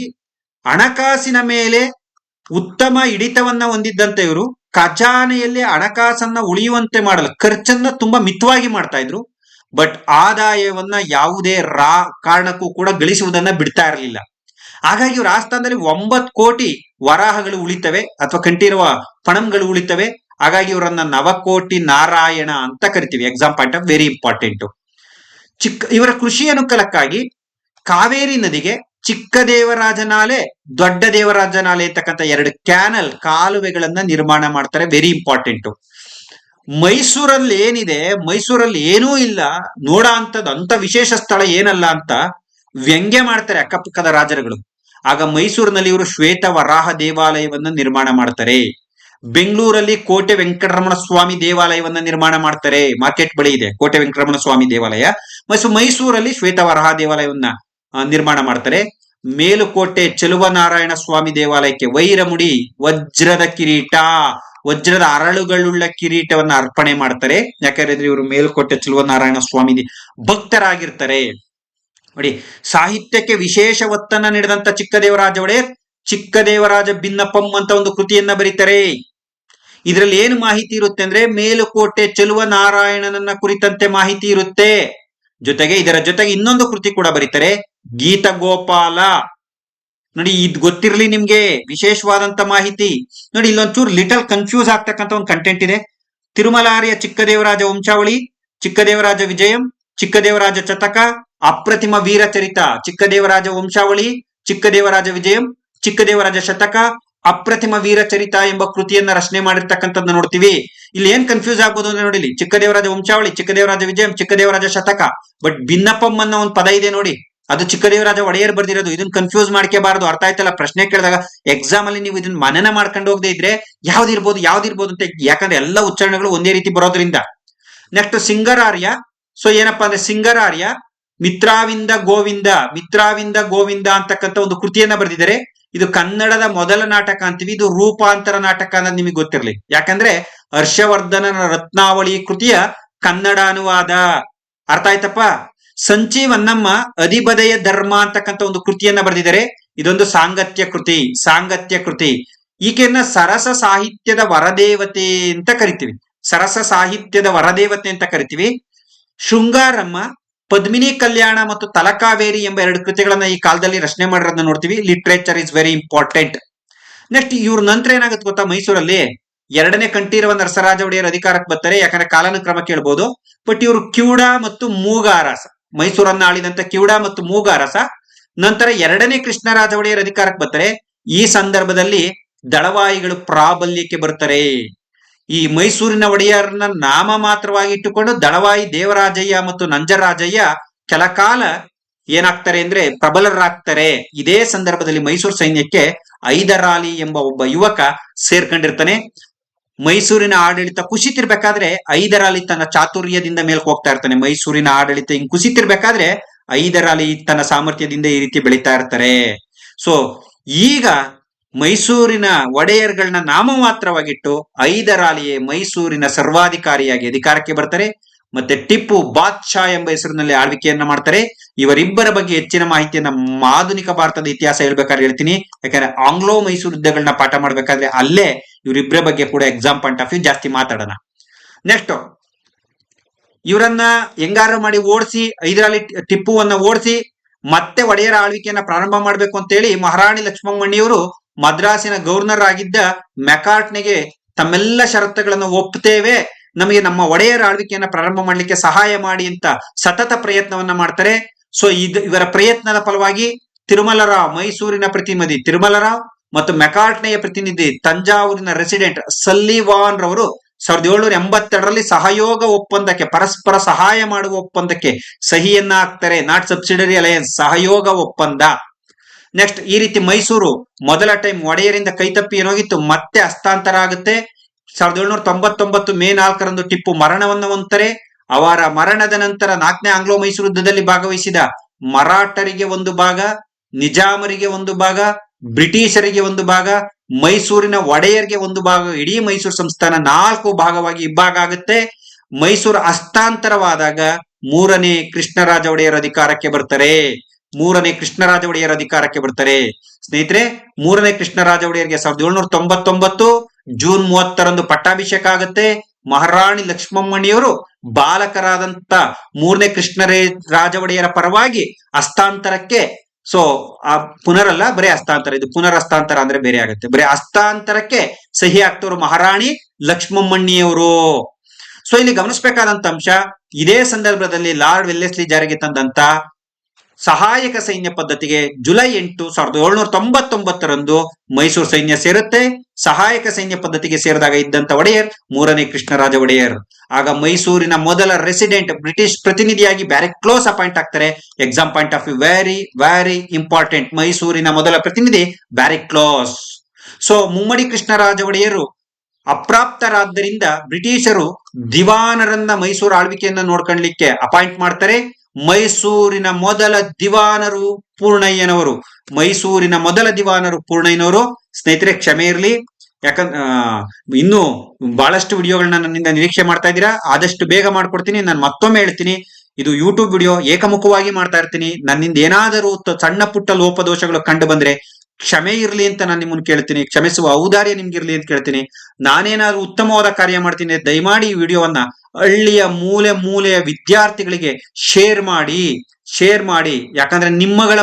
ಹಣಕಾಸಿನ ಮೇಲೆ ಉತ್ತಮ ಹಿಡಿತವನ್ನ ಹೊಂದಿದ್ದಂತೆ ಇವರು ಖಜಾನೆಯಲ್ಲಿ ಹಣಕಾಸನ್ನ ಉಳಿಯುವಂತೆ ಮಾಡಲು ಖರ್ಚನ್ನ ತುಂಬಾ ಮಿತವಾಗಿ ಮಾಡ್ತಾ ಇದ್ರು. ಬಟ್ ಆದಾಯವನ್ನ ಯಾವುದೇ ಕಾರಣಕ್ಕೂ ಕೂಡ ಗಳಿಸುವುದನ್ನ ಬಿಡ್ತಾ ಇರಲಿಲ್ಲ. ಹಾಗಾಗಿ ಇವ್ರ ಆಸ್ಥಾನದಲ್ಲಿ 9 ಕೋಟಿ ವರಾಹಗಳು ಉಳಿತವೆ ಅಥವಾ ಕಂಠೀರವ ಪಣಂಗಳು ಉಳಿತವೆ. ಹಾಗಾಗಿ ಇವರನ್ನ ನವಕೋಟಿ ನಾರಾಯಣ ಅಂತ ಕರಿತೀವಿ. Exam point of very important. ಇವರ ಕೃಷಿ ಅನುಕೂಲಕ್ಕಾಗಿ ಕಾವೇರಿ ನದಿಗೆ ಚಿಕ್ಕದೇವರಾಜ ನಾಲೆ, ದೊಡ್ಡ ದೇವರಾಜ ನಾಲೆ ಅಂತಕ್ಕಂಥ 2 ಕಾಲುವೆಗಳನ್ನ ನಿರ್ಮಾಣ ಮಾಡ್ತಾರೆ. Very important. ಮೈಸೂರಲ್ಲಿ ಏನಿದೆ, ಮೈಸೂರಲ್ಲಿ ಏನೂ ಇಲ್ಲ, ನೋಡ ಅಂತ ವಿಶೇಷ ಸ್ಥಳ ಏನಲ್ಲ ಅಂತ ವ್ಯಂಗ್ಯ ಮಾಡ್ತಾರೆ ಅಕ್ಕಪಕ್ಕದ ರಾಜರುಗಳು. ಆಗ ಮೈಸೂರಿನಲ್ಲಿ ಇವರು ಶ್ವೇತ ವರಾಹ ದೇವಾಲಯವನ್ನ ನಿರ್ಮಾಣ ಮಾಡ್ತಾರೆ. ಬೆಂಗಳೂರಲ್ಲಿ ಕೋಟೆ ವೆಂಕಟರಮಣ ಸ್ವಾಮಿ ದೇವಾಲಯವನ್ನ ನಿರ್ಮಾಣ ಮಾಡ್ತಾರೆ. ಮಾರ್ಕೆಟ್ ಬಳಿ ಇದೆ ಕೋಟೆ ವೆಂಕಟರಮಣ ಸ್ವಾಮಿ ದೇವಾಲಯ. ಮೈಸೂರಲ್ಲಿ ಶ್ವೇತ ವರಾಹ ದೇವಾಲಯವನ್ನ ನಿರ್ಮಾಣ ಮಾಡ್ತಾರೆ. ಮೇಲುಕೋಟೆ ಚೆಲುವನಾರಾಯಣ ಸ್ವಾಮಿ ದೇವಾಲಯಕ್ಕೆ ವೈರಮುಡಿ, ವಜ್ರದ ಕಿರೀಟ, ವಜ್ರದ ಅರಳುಗಳುಳ್ಳ ಕಿರೀಟವನ್ನ ಅರ್ಪಣೆ ಮಾಡ್ತಾರೆ. ಯಾಕಂದ್ರೆ ಇವರು ಮೇಲುಕೋಟೆ ಚೆಲುವನಾರಾಯಣ ಸ್ವಾಮಿ ಭಕ್ತರಾಗಿರ್ತಾರೆ. ನೋಡಿ, ಸಾಹಿತ್ಯಕ್ಕೆ ವಿಶೇಷ ಒತ್ತನ್ನ ನೀಡಿದಂತ ಚಿಕ್ಕದೇವರಾಜ ಒಡೆಯರ್ ಚಿಕ್ಕದೇವರಾಜ ಭಿನ್ನಪಂ ಅಂತ ಒಂದು ಕೃತಿಯನ್ನ ಬರೀತಾರೆ. ಇದರಲ್ಲಿ ಏನು ಮಾಹಿತಿ ಇರುತ್ತೆ ಅಂದ್ರೆ, ಮೇಲುಕೋಟೆ ಚೆಲುವನಾರಾಯಣನನ್ನ ಕುರಿತಂತೆ ಮಾಹಿತಿ ಇರುತ್ತೆ. ಇದರ ಜೊತೆಗೆ ಇನ್ನೊಂದು ಕೃತಿ ಕೂಡ ಬರೀತಾರೆ, ಗೀತ ಗೋಪಾಲ. ನೋಡಿ, ಇದು ಗೊತ್ತಿರ್ಲಿ ನಿಮ್ಗೆ, ವಿಶೇಷವಾದಂತ ಮಾಹಿತಿ. ನೋಡಿ, ಇಲ್ಲೊಂಚೂರು ಲಿಟಲ್ ಕನ್ಫ್ಯೂಸ್ ಆಗ್ತಕ್ಕಂಥ ಒಂದು ಕಂಟೆಂಟ್ ಇದೆ. ತಿರುಮಲಾರಿಯ ಚಿಕ್ಕದೇವರಾಜ ವಂಶಾವಳಿ, ಚಿಕ್ಕದೇವರಾಜ ವಿಜಯಂ, ಚಿಕ್ಕದೇವರಾಜ ಚತಕ, ಅಪ್ರತಿಮ ವೀರಚರಿತ. ಚಿಕ್ಕದೇವರಾಜ ವಂಶಾವಳಿ, ಚಿಕ್ಕದೇವರಾಜ ವಿಜಯಂ, ಚಿಕ್ಕದೇವರಾಜ ಶತಕ, ಅಪ್ರತಿಮ ವೀರಚರಿತ ಎಂಬ ಕೃತಿಯನ್ನ ರಚನೆ ಮಾಡಿರ್ತಕ್ಕಂಥದ್ದನ್ನ ನೋಡ್ತೀವಿ. ಇಲ್ಲಿ ಏನ್ ಕನ್ಫ್ಯೂಸ್ ಆಗ್ಬೋದು ಅಂದ್ರೆ, ನೋಡಿ, ಚಿಕ್ಕದೇವರಾಜ ವಂಶಾವಳಿ, ಚಿಕ್ಕದೇವರಾಜ ವಿಜಯಂ, ಚಿಕ್ಕದೇವರಾಜ ಶತಕ. ಬಟ್ ಭಿನ್ನಪಂ ಅನ್ನೋ ಒಂದು ಪದ ಇದೆ ನೋಡಿ, ಅದು ಚಿಕ್ಕದೇವರಾಜ ಒಡೆಯರ್ ಬರ್ದಿರೋದು. ಇದನ್ನ ಕನ್ಫ್ಯೂಸ್ ಮಾಡ್ಕೋಬಾರ್ದು. ಅರ್ಥ ಆಯ್ತಲ್ಲ? ಪ್ರಶ್ನೆ ಕೇಳಿದಾಗ ಎಕ್ಸಾಮ್ ಅಲ್ಲಿ ನೀವು ಇದನ್ನ ಮನನ ಮಾಡ್ಕೊಂಡು ಹೋಗದೆ ಇದ್ರೆ ಯಾವ್ದಿರ್ಬೋದು ಅಂತ, ಯಾಕಂದ್ರೆ ಎಲ್ಲ ಉಚ್ಚಾರಣೆಗಳು ಒಂದೇ ರೀತಿ ಬರೋದ್ರಿಂದ. ನೆಕ್ಸ್ಟ್ ಸಿಂಗರಾರ್ಯ. ಸೊ ಏನಪ್ಪಾ ಅಂದ್ರೆ, ಸಿಂಗರಾರ್ಯ ಮಿತ್ರಾವಿಂದ ಗೋವಿಂದ ಅಂತಕ್ಕಂಥ ಒಂದು ಕೃತಿಯನ್ನ ಬರೆದಿದ್ದಾರೆ. ಇದು ಕನ್ನಡದ ಮೊದಲ ನಾಟಕ ಅಂತೀವಿ. ಇದು ರೂಪಾಂತರ ನಾಟಕ ಅನ್ನೋದು ನಿಮಗೆ ಗೊತ್ತಿರಲಿ. ಯಾಕಂದ್ರೆ ಹರ್ಷವರ್ಧನನ ರತ್ನಾವಳಿ ಕೃತಿಯ ಕನ್ನಡ ಅನುವಾದ. ಅರ್ಥ ಆಯ್ತಪ್ಪ? ಸಂಚೀವನ್ನಮ್ಮ ಅಧಿಬದಯ ಧರ್ಮ ಅಂತಕ್ಕಂಥ ಒಂದು ಕೃತಿಯನ್ನ ಬರೆದಿದ್ದಾರೆ. ಇದೊಂದು ಸಾಂಗತ್ಯ ಕೃತಿ. ಈಕೆಯನ್ನ ಸರಸ ಸಾಹಿತ್ಯದ ವರದೇವತೆ ಅಂತ ಕರಿತೀವಿ. ಶೃಂಗಾರಮ್ಮ, ಪದ್ಮಿನಿ ಕಲ್ಯಾಣ ಮತ್ತು ತಲಕಾವೇರಿ ಎಂಬ 2 ಕೃತಿಗಳನ್ನ ಈ ಕಾಲದಲ್ಲಿ ರಚನೆ ಮಾಡಿರೋದನ್ನ ನೋಡ್ತೀವಿ. Literature is very important. Next ಇವ್ರ ನಂತರ ಏನಾಗುತ್ತೆ ಗೊತ್ತಾ, ಮೈಸೂರಲ್ಲಿ 2ನೇ ಕಂಠೀರವ ನರಸರಾಜ ಒಡೆಯರ್ ಅಧಿಕಾರಕ್ಕೆ ಬರ್ತಾರೆ. ಯಾಕಂದ್ರೆ ಕಾಲಾನುಕ್ರಮ ಕೇಳ್ಬೋದು. ಬಟ್ ಇವರು ಕಿವುಡ ಮತ್ತು ಮೂಗಾರಸ, ಮೈಸೂರನ್ನ ಆಳಿದಂತ ಕಿವುಡ ಮತ್ತು ಮೂಗಾರಸ. ನಂತರ 2ನೇ ಕೃಷ್ಣರಾಜ ಒಡೆಯರ್ ಅಧಿಕಾರಕ್ಕೆ ಬರ್ತಾರೆ. ಈ ಸಂದರ್ಭದಲ್ಲಿ ದಳವಾಯಿಗಳು ಪ್ರಾಬಲ್ಯಕ್ಕೆ ಬರ್ತಾರೆ. ಈ ಮೈಸೂರಿನ ಒಡೆಯರನ್ನ ನಾಮ ಮಾತ್ರವಾಗಿ ಇಟ್ಟುಕೊಂಡು ದಳವಾಯಿ ದೇವರಾಜಯ್ಯ ಮತ್ತು ನಂಜರಾಜಯ್ಯ ಕೆಲ ಕಾಲ ಏನಾಗ್ತಾರೆ ಅಂದ್ರೆ ಪ್ರಬಲರಾಗ್ತಾರೆ. ಇದೇ ಸಂದರ್ಭದಲ್ಲಿ ಮೈಸೂರು ಸೈನ್ಯಕ್ಕೆ ಹೈದರಾಲಿ ಎಂಬ ಒಬ್ಬ ಯುವಕ ಸೇರ್ಕೊಂಡಿರ್ತಾನೆ. ಮೈಸೂರಿನ ಆಡಳಿತ ಕುಸಿತಿರ್ಬೇಕಾದ್ರೆ ಹೈದರಾಲಿ ತನ್ನ ಚಾತುರ್ಯದಿಂದ ಮೇಲ್ಕ್ ಹೋಗ್ತಾ ಇರ್ತಾನೆ. ಮೈಸೂರಿನ ಆಡಳಿತ ಹಿಂಗ್ ಕುಸಿತಿರ್ಬೇಕಾದ್ರೆ ಹೈದರಾಲಿ ತನ್ನ ಸಾಮರ್ಥ್ಯದಿಂದ ಈ ರೀತಿ ಬೆಳೀತಾ ಇರ್ತಾರೆ. ಸೊ ಈಗ ಮೈಸೂರಿನ ಒಡೆಯರ್ಗಳನ್ನ ನಾಮ ಮಾತ್ರವಾಗಿಟ್ಟು ಹೈದರಾಲಿಯೇ ಮೈಸೂರಿನ ಸರ್ವಾಧಿಕಾರಿಯಾಗಿ ಅಧಿಕಾರಕ್ಕೆ ಬರ್ತಾರೆ. ಮತ್ತೆ ಟಿಪ್ಪು ಬಾದ್ಶಾ ಎಂಬ ಹೆಸರಿನಲ್ಲಿ ಆಳ್ವಿಕೆಯನ್ನ ಮಾಡ್ತಾರೆ. ಇವರಿಬ್ಬರ ಬಗ್ಗೆ ಹೆಚ್ಚಿನ ಮಾಹಿತಿಯನ್ನ ಆಧುನಿಕ ಭಾರತದ ಇತಿಹಾಸ ಹೇಳ್ಬೇಕಾದ್ರೆ ಹೇಳ್ತೀನಿ. ಯಾಕಂದ್ರೆ ಆಂಗ್ಲೋ ಮೈಸೂರು ಯುದ್ಧಗಳನ್ನ ಪಾಠ ಮಾಡ್ಬೇಕಾದ್ರೆ ಅಲ್ಲೇ ಇವರಿಬ್ಬರ ಬಗ್ಗೆ ಕೂಡ ಎಕ್ಸಾಮ್ ಪಾಯಿಂಟ್ ಆಫ್ ವ್ಯೂ ಜಾಸ್ತಿ ಮಾತಾಡೋಣ. ನೆಕ್ಸ್ಟ್ ಇವರನ್ನ ಹೆಂಗಾರು ಮಾಡಿ ಓಡಿಸಿ, ಹೈದರಾಲಿ ಟಿಪ್ಪುವನ್ನ ಓಡಿಸಿ ಮತ್ತೆ ಒಡೆಯರ ಆಳ್ವಿಕೆಯನ್ನ ಪ್ರಾರಂಭ ಮಾಡ್ಬೇಕು ಅಂತೇಳಿ ಮಹಾರಾಣಿ ಲಕ್ಷ್ಮಮ್ಮಣ್ಣಿಯವರು ಮದ್ರಾಸಿನ ಗವರ್ನರ್ ಆಗಿದ್ದ ಮೆಕಾರ್ಟ್ನಿಗೆ ತಮ್ಮೆಲ್ಲ ಷರತ್ತುಗಳನ್ನು ಒಪ್ಪುತ್ತೇವೆ, ನಮಗೆ ನಮ್ಮ ಒಡೆಯರ ಆಳ್ವಿಕೆಯನ್ನ ಪ್ರಾರಂಭ ಮಾಡ್ಲಿಕ್ಕೆ ಸಹಾಯ ಮಾಡಿ ಅಂತ ಸತತ ಪ್ರಯತ್ನವನ್ನ ಮಾಡ್ತಾರೆ. ಸೊ ಇವರ ಪ್ರಯತ್ನದ ಫಲವಾಗಿ ತಿರುಮಲರಾವ್, ಮೈಸೂರಿನ ಪ್ರತಿನಿಧಿ ತಿರುಮಲರಾವ್ ಮತ್ತು ಮೆಕಾರ್ಟ್ನೆಯ ಪ್ರತಿನಿಧಿ ತಂಜಾವೂರಿನ ರೆಸಿಡೆಂಟ್ ಸಲ್ಲಿವಾನ್ ರವರು 1782ರಲ್ಲಿ ಸಹಯೋಗ ಒಪ್ಪಂದಕ್ಕೆ, ಪರಸ್ಪರ ಸಹಾಯ ಮಾಡುವ ಒಪ್ಪಂದಕ್ಕೆ ಸಹಿಯನ್ನ ಹಾಕ್ತಾರೆ. ನಾಟ್ ಸಬ್ಸಿಡರಿ ಅಲಯನ್ಸ್, ಸಹಯೋಗ ಒಪ್ಪಂದ. ನೆಕ್ಸ್ಟ್ ಈ ರೀತಿ ಮೈಸೂರು ಮೊದಲ ಟೈಮ್ ಒಡೆಯರಿಂದ ಕೈತಪ್ಪಿ ಏನಾಗಿತ್ತು ಮತ್ತೆ ಹಸ್ತಾಂತರ ಆಗುತ್ತೆ. 1799 ಮೇ 4ರಂದು ಟಿಪ್ಪು ಮರಣವನ್ನು ಹೊಂದ್ತಾರೆ. ಅವರ ಮರಣದ ನಂತರ 4ನೇ ಆಂಗ್ಲೋ ಮೈಸೂರು ಯುದ್ಧದಲ್ಲಿ ಭಾಗವಹಿಸಿದ ಮರಾಠರಿಗೆ ಒಂದು ಭಾಗ, ನಿಜಾಮರಿಗೆ ಒಂದು ಭಾಗ, ಬ್ರಿಟಿಷರಿಗೆ ಒಂದು ಭಾಗ, ಮೈಸೂರಿನ ಒಡೆಯರ್ಗೆ ಒಂದು ಭಾಗ, ಇಡೀ ಮೈಸೂರು ಸಂಸ್ಥಾನ 4 ಭಾಗವಾಗಿ ಇಬ್ಬಾಗ ಆಗುತ್ತೆ. ಮೈಸೂರು ಹಸ್ತಾಂತರವಾದಾಗ 3ನೇ ಕೃಷ್ಣರಾಜ ಒಡೆಯರ್ ಅಧಿಕಾರಕ್ಕೆ ಬರ್ತಾರೆ. 3ನೇ ಕೃಷ್ಣರಾಜ ಒಡೆಯರ್ ಅಧಿಕಾರಕ್ಕೆ ಬರ್ತಾರೆ. ಸ್ನೇಹಿತರೆ, 3ನೇ ಕೃಷ್ಣರಾಜ ಒಡೆಯರ್ಗೆ 1799 ಜೂನ್ 30ರಂದು ಪಟ್ಟಾಭಿಷೇಕ ಆಗುತ್ತೆ. ಮಹಾರಾಣಿ ಲಕ್ಷ್ಮಮ್ಮಣಿಯವರು ಬಾಲಕರಾದಂತ 3ನೇ ಕೃಷ್ಣರಾಜ ಒಡೆಯರ ಪರವಾಗಿ ಹಸ್ತಾಂತರಕ್ಕೆ, ಸೊ ಆ ಪುನರಲ್ಲ ಬರೀ ಹಸ್ತಾಂತರ, ಇದು ಪುನರ್ ಹಸ್ತಾಂತರ ಅಂದ್ರೆ ಬೇರೆ ಆಗುತ್ತೆ. ಬರೀ ಹಸ್ತಾಂತರಕ್ಕೆ ಸಹಿ ಹಾಕ್ತವರು ಮಹಾರಾಣಿ ಲಕ್ಷ್ಮಮ್ಮಣ್ಣಿಯವರು. ಸೊ ಇಲ್ಲಿ ಗಮನಿಸಬೇಕಾದಂತ ಅಂಶ, ಇದೇ ಸಂದರ್ಭದಲ್ಲಿ ಲಾರ್ಡ್ ವೆಲ್ಲೆಸ್ಲಿ ಜಾರಿಗೆ ತಂದಂತ ಸಹಾಯಕ ಸೈನ್ಯ ಪದ್ಧತಿಗೆ ಜುಲೈ 8, 1799ರಂದು ಮೈಸೂರು ಸೈನ್ಯ ಸೇರುತ್ತೆ. ಸಹಾಯಕ ಸೈನ್ಯ ಪದ್ಧತಿಗೆ ಸೇರಿದಾಗ ಇದ್ದಂತ ಒಡೆಯರ್ 3ನೇ ಕೃಷ್ಣರಾಜ ಒಡೆಯರ್. ಆಗ ಮೈಸೂರಿನ ಮೊದಲ ರೆಸಿಡೆಂಟ್ ಬ್ರಿಟಿಷ್ ಪ್ರತಿನಿಧಿಯಾಗಿ ಬ್ಯಾರೆಕ್ ಕ್ಲೋಸ್ ಅಪಾಯಿಂಟ್ ಆಗ್ತಾರೆ. Exam point of view very very important. ಮೈಸೂರಿನ ಮೊದಲ ಪ್ರತಿನಿಧಿ ಬ್ಯಾರೆಕ್ ಕ್ಲೋಸ್. ಸೊ ಮುಮ್ಮಡಿ ಕೃಷ್ಣರಾಜ ಒಡೆಯರು ಅಪ್ರಾಪ್ತರಾದ್ದರಿಂದ ಬ್ರಿಟಿಷರು ದಿವಾನರನ್ನ ಮೈಸೂರು ಆಳ್ವಿಕೆಯನ್ನ ನೋಡ್ಕೊಳ್ಳಿಕ್ಕೆ ಅಪಾಯಿಂಟ್ ಮಾಡ್ತಾರೆ. ಮೈಸೂರಿನ ಮೊದಲ ದಿವಾನರು ಪೂರ್ಣಯ್ಯನವರು. ಮೈಸೂರಿನ ಮೊದಲ ದಿವಾನರು ಪೂರ್ಣಯ್ಯನವರು. ಸ್ನೇಹಿತರೆ ಕ್ಷಮೆ ಇರಲಿ, ಯಾಕಂದ್ರೆ ಇನ್ನು ಬಹಳಷ್ಟು ವಿಡಿಯೋಗಳನ್ನ ನನ್ನಿಂದ ನಿರೀಕ್ಷೆ ಮಾಡ್ತಾ ಇದ್ದೀರಾ. ಆದಷ್ಟು ಬೇಗ ಮಾಡ್ಕೊಡ್ತೀನಿ. ನಾನು ಮತ್ತೊಮ್ಮೆ ಹೇಳ್ತೀನಿ, ಇದು ಯೂಟ್ಯೂಬ್ ವಿಡಿಯೋ ಏಕಮುಖವಾಗಿ ಮಾಡ್ತಾ ಇರ್ತೀನಿ. ನನ್ನಿಂದ ಏನಾದರೂ ಸಣ್ಣ ಪುಟ್ಟ ಲೋಪದೋಷಗಳು ಕಂಡು ಬಂದ್ರೆ ಕ್ಷಮೆ ಇರ್ಲಿ ಅಂತ ನಾನು ನಿಮ್ಮನ್ನು ಕೇಳ್ತೀನಿ. ಕ್ಷಮಿಸುವ ಔದಾರ್ಯ ನಿಮ್ಗಿರ್ಲಿ ಅಂತ ಕೇಳ್ತೀನಿ. ನಾನೇನಾದ್ರೂ ಉತ್ತಮವಾದ ಕಾರ್ಯ ಮಾಡ್ತೀನಿ, ದಯಮಾಡಿ ಈ ವಿಡಿಯೋವನ್ನ ಹಳ್ಳಿಯ ಮೂಲೆ ಮೂಲೆಯ ವಿದ್ಯಾರ್ಥಿಗಳಿಗೆ ಶೇರ್ ಮಾಡಿ. ಯಾಕಂದ್ರೆ ನಿಮ್ಮಗಳ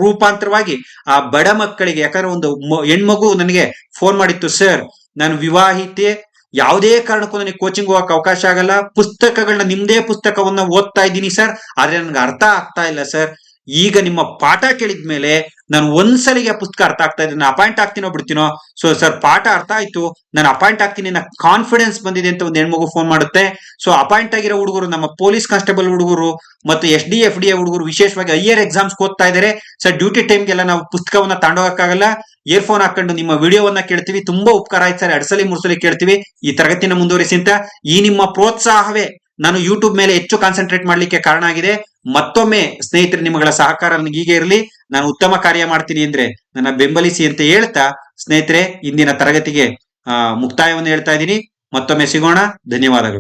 ರೂಪಾಂತರವಾಗಿ ಆ ಬಡ ಮಕ್ಕಳಿಗೆ, ಯಾಕಂದ್ರೆ ಒಂದು ಹೆಣ್ಮಗು ನನಗೆ ಫೋನ್ ಮಾಡಿತ್ತು, ಸರ್ ನಾನು ವಿವಾಹಿತೆ, ಯಾವುದೇ ಕಾರಣಕ್ಕೂ ನನಗೆ ಕೋಚಿಂಗ್ ಹೋಗಕ್ಕೆ ಅವಕಾಶ ಆಗಲ್ಲ, ಪುಸ್ತಕಗಳನ್ನ ನಿಮ್ದೇ ಪುಸ್ತಕವನ್ನ ಓದ್ತಾ ಇದ್ದೀನಿ ಸರ್, ಆದ್ರೆ ನನ್ಗೆ ಅರ್ಥ ಆಗ್ತಾ ಇಲ್ಲ ಸರ್. ಈಗ ನಿಮ್ಮ ಪಾಠ ಕೇಳಿದ್ಮೇಲೆ ನಾನು ಒಂದ್ಸಲಿಗೆ ಪುಸ್ತಕ ಅರ್ಥ ಆಗ್ತಾ ಇದ್ದೀನಿ, ನಾನು ಅಪಾಯಿಂಟ್ ಆಗ್ತೀನೋ ಬಿಡ್ತೀನೋ. ಸೊ ಸರ್ ಪಾಠ ಅರ್ಥ ಆಯ್ತು, ನಾನು ಅಪಾಯಿಂಟ್ ಆಗ್ತೀನಿ, ನನ್ನ ಕಾನ್ಫಿಡೆನ್ಸ್ ಬಂದಿದೆ ಅಂತ ಒಂದು ಹೆಣ್ಮಗು ಫೋನ್ ಮಾಡುತ್ತೆ. ಸೊ ಅಪಾಯಿಂಟ್ ಆಗಿರೋ ಹುಡುಗರು, ನಮ್ಮ ಪೊಲೀಸ್ ಕಾನ್ಸ್ಟೇಬಲ್ ಹುಡುಗರು ಮತ್ತು SD FDA ಹುಡುಗರು ವಿಶೇಷವಾಗಿ ಹೈಯರ್ ಎಕ್ಸಾಮ್ಸ್ ಓದ್ತಾ ಇದ್ದಾರೆ. ಸರ್ ಡ್ಯೂಟಿ ಟೈಮ್ಗೆಲ್ಲ ನಾವು ಪುಸ್ತಕವನ್ನ ತಗೊಂಡೋಗಕ್ಕಾಗಲ್ಲ, ಇಯರ್ಫೋನ್ ಹಾಕೊಂಡು ನಿಮ್ಮ ವಿಡಿಯೋವನ್ನ ಕೇಳ್ತೀವಿ, ತುಂಬಾ ಉಪಕಾರ ಆಯ್ತು ಸರ್, 2 ಸಲ 3 ಸಲ ಕೇಳ್ತೀವಿ. ಈ ತರಗತಿನ ಮುಂದುವರಿಸಿ ಅಂತ ಈ ನಿಮ್ಮ ಪ್ರೋತ್ಸಾಹವೇ ನಾನು ಯೂಟ್ಯೂಬ್ ಮೇಲೆ ಹೆಚ್ಚು ಕಾನ್ಸಂಟ್ರೇಟ್ ಮಾಡ್ಲಿಕ್ಕೆ ಕಾರಣ ಆಗಿದೆ. ಮತ್ತೊಮ್ಮೆ ಸ್ನೇಹಿತರೆ, ನಿಮ್ಮಗಳ ಸಹಕಾರ ನನಗೆ ಹೀಗೆ ಇರಲಿ. ನಾನು ಉತ್ತಮ ಕಾರ್ಯ ಮಾಡ್ತೀನಿ ಅಂದ್ರೆ ನನ್ನ ಬೆಂಬಲಿಸಿ ಅಂತ ಹೇಳ್ತಾ ಸ್ನೇಹಿತರೆ, ಇಂದಿನ ತರಗತಿಗೆ ಮುಕ್ತಾಯವನ್ನು ಹೇಳ್ತಾ ಇದ್ದೀನಿ. ಮತ್ತೊಮ್ಮೆ ಸಿಗೋಣ. ಧನ್ಯವಾದಗಳು.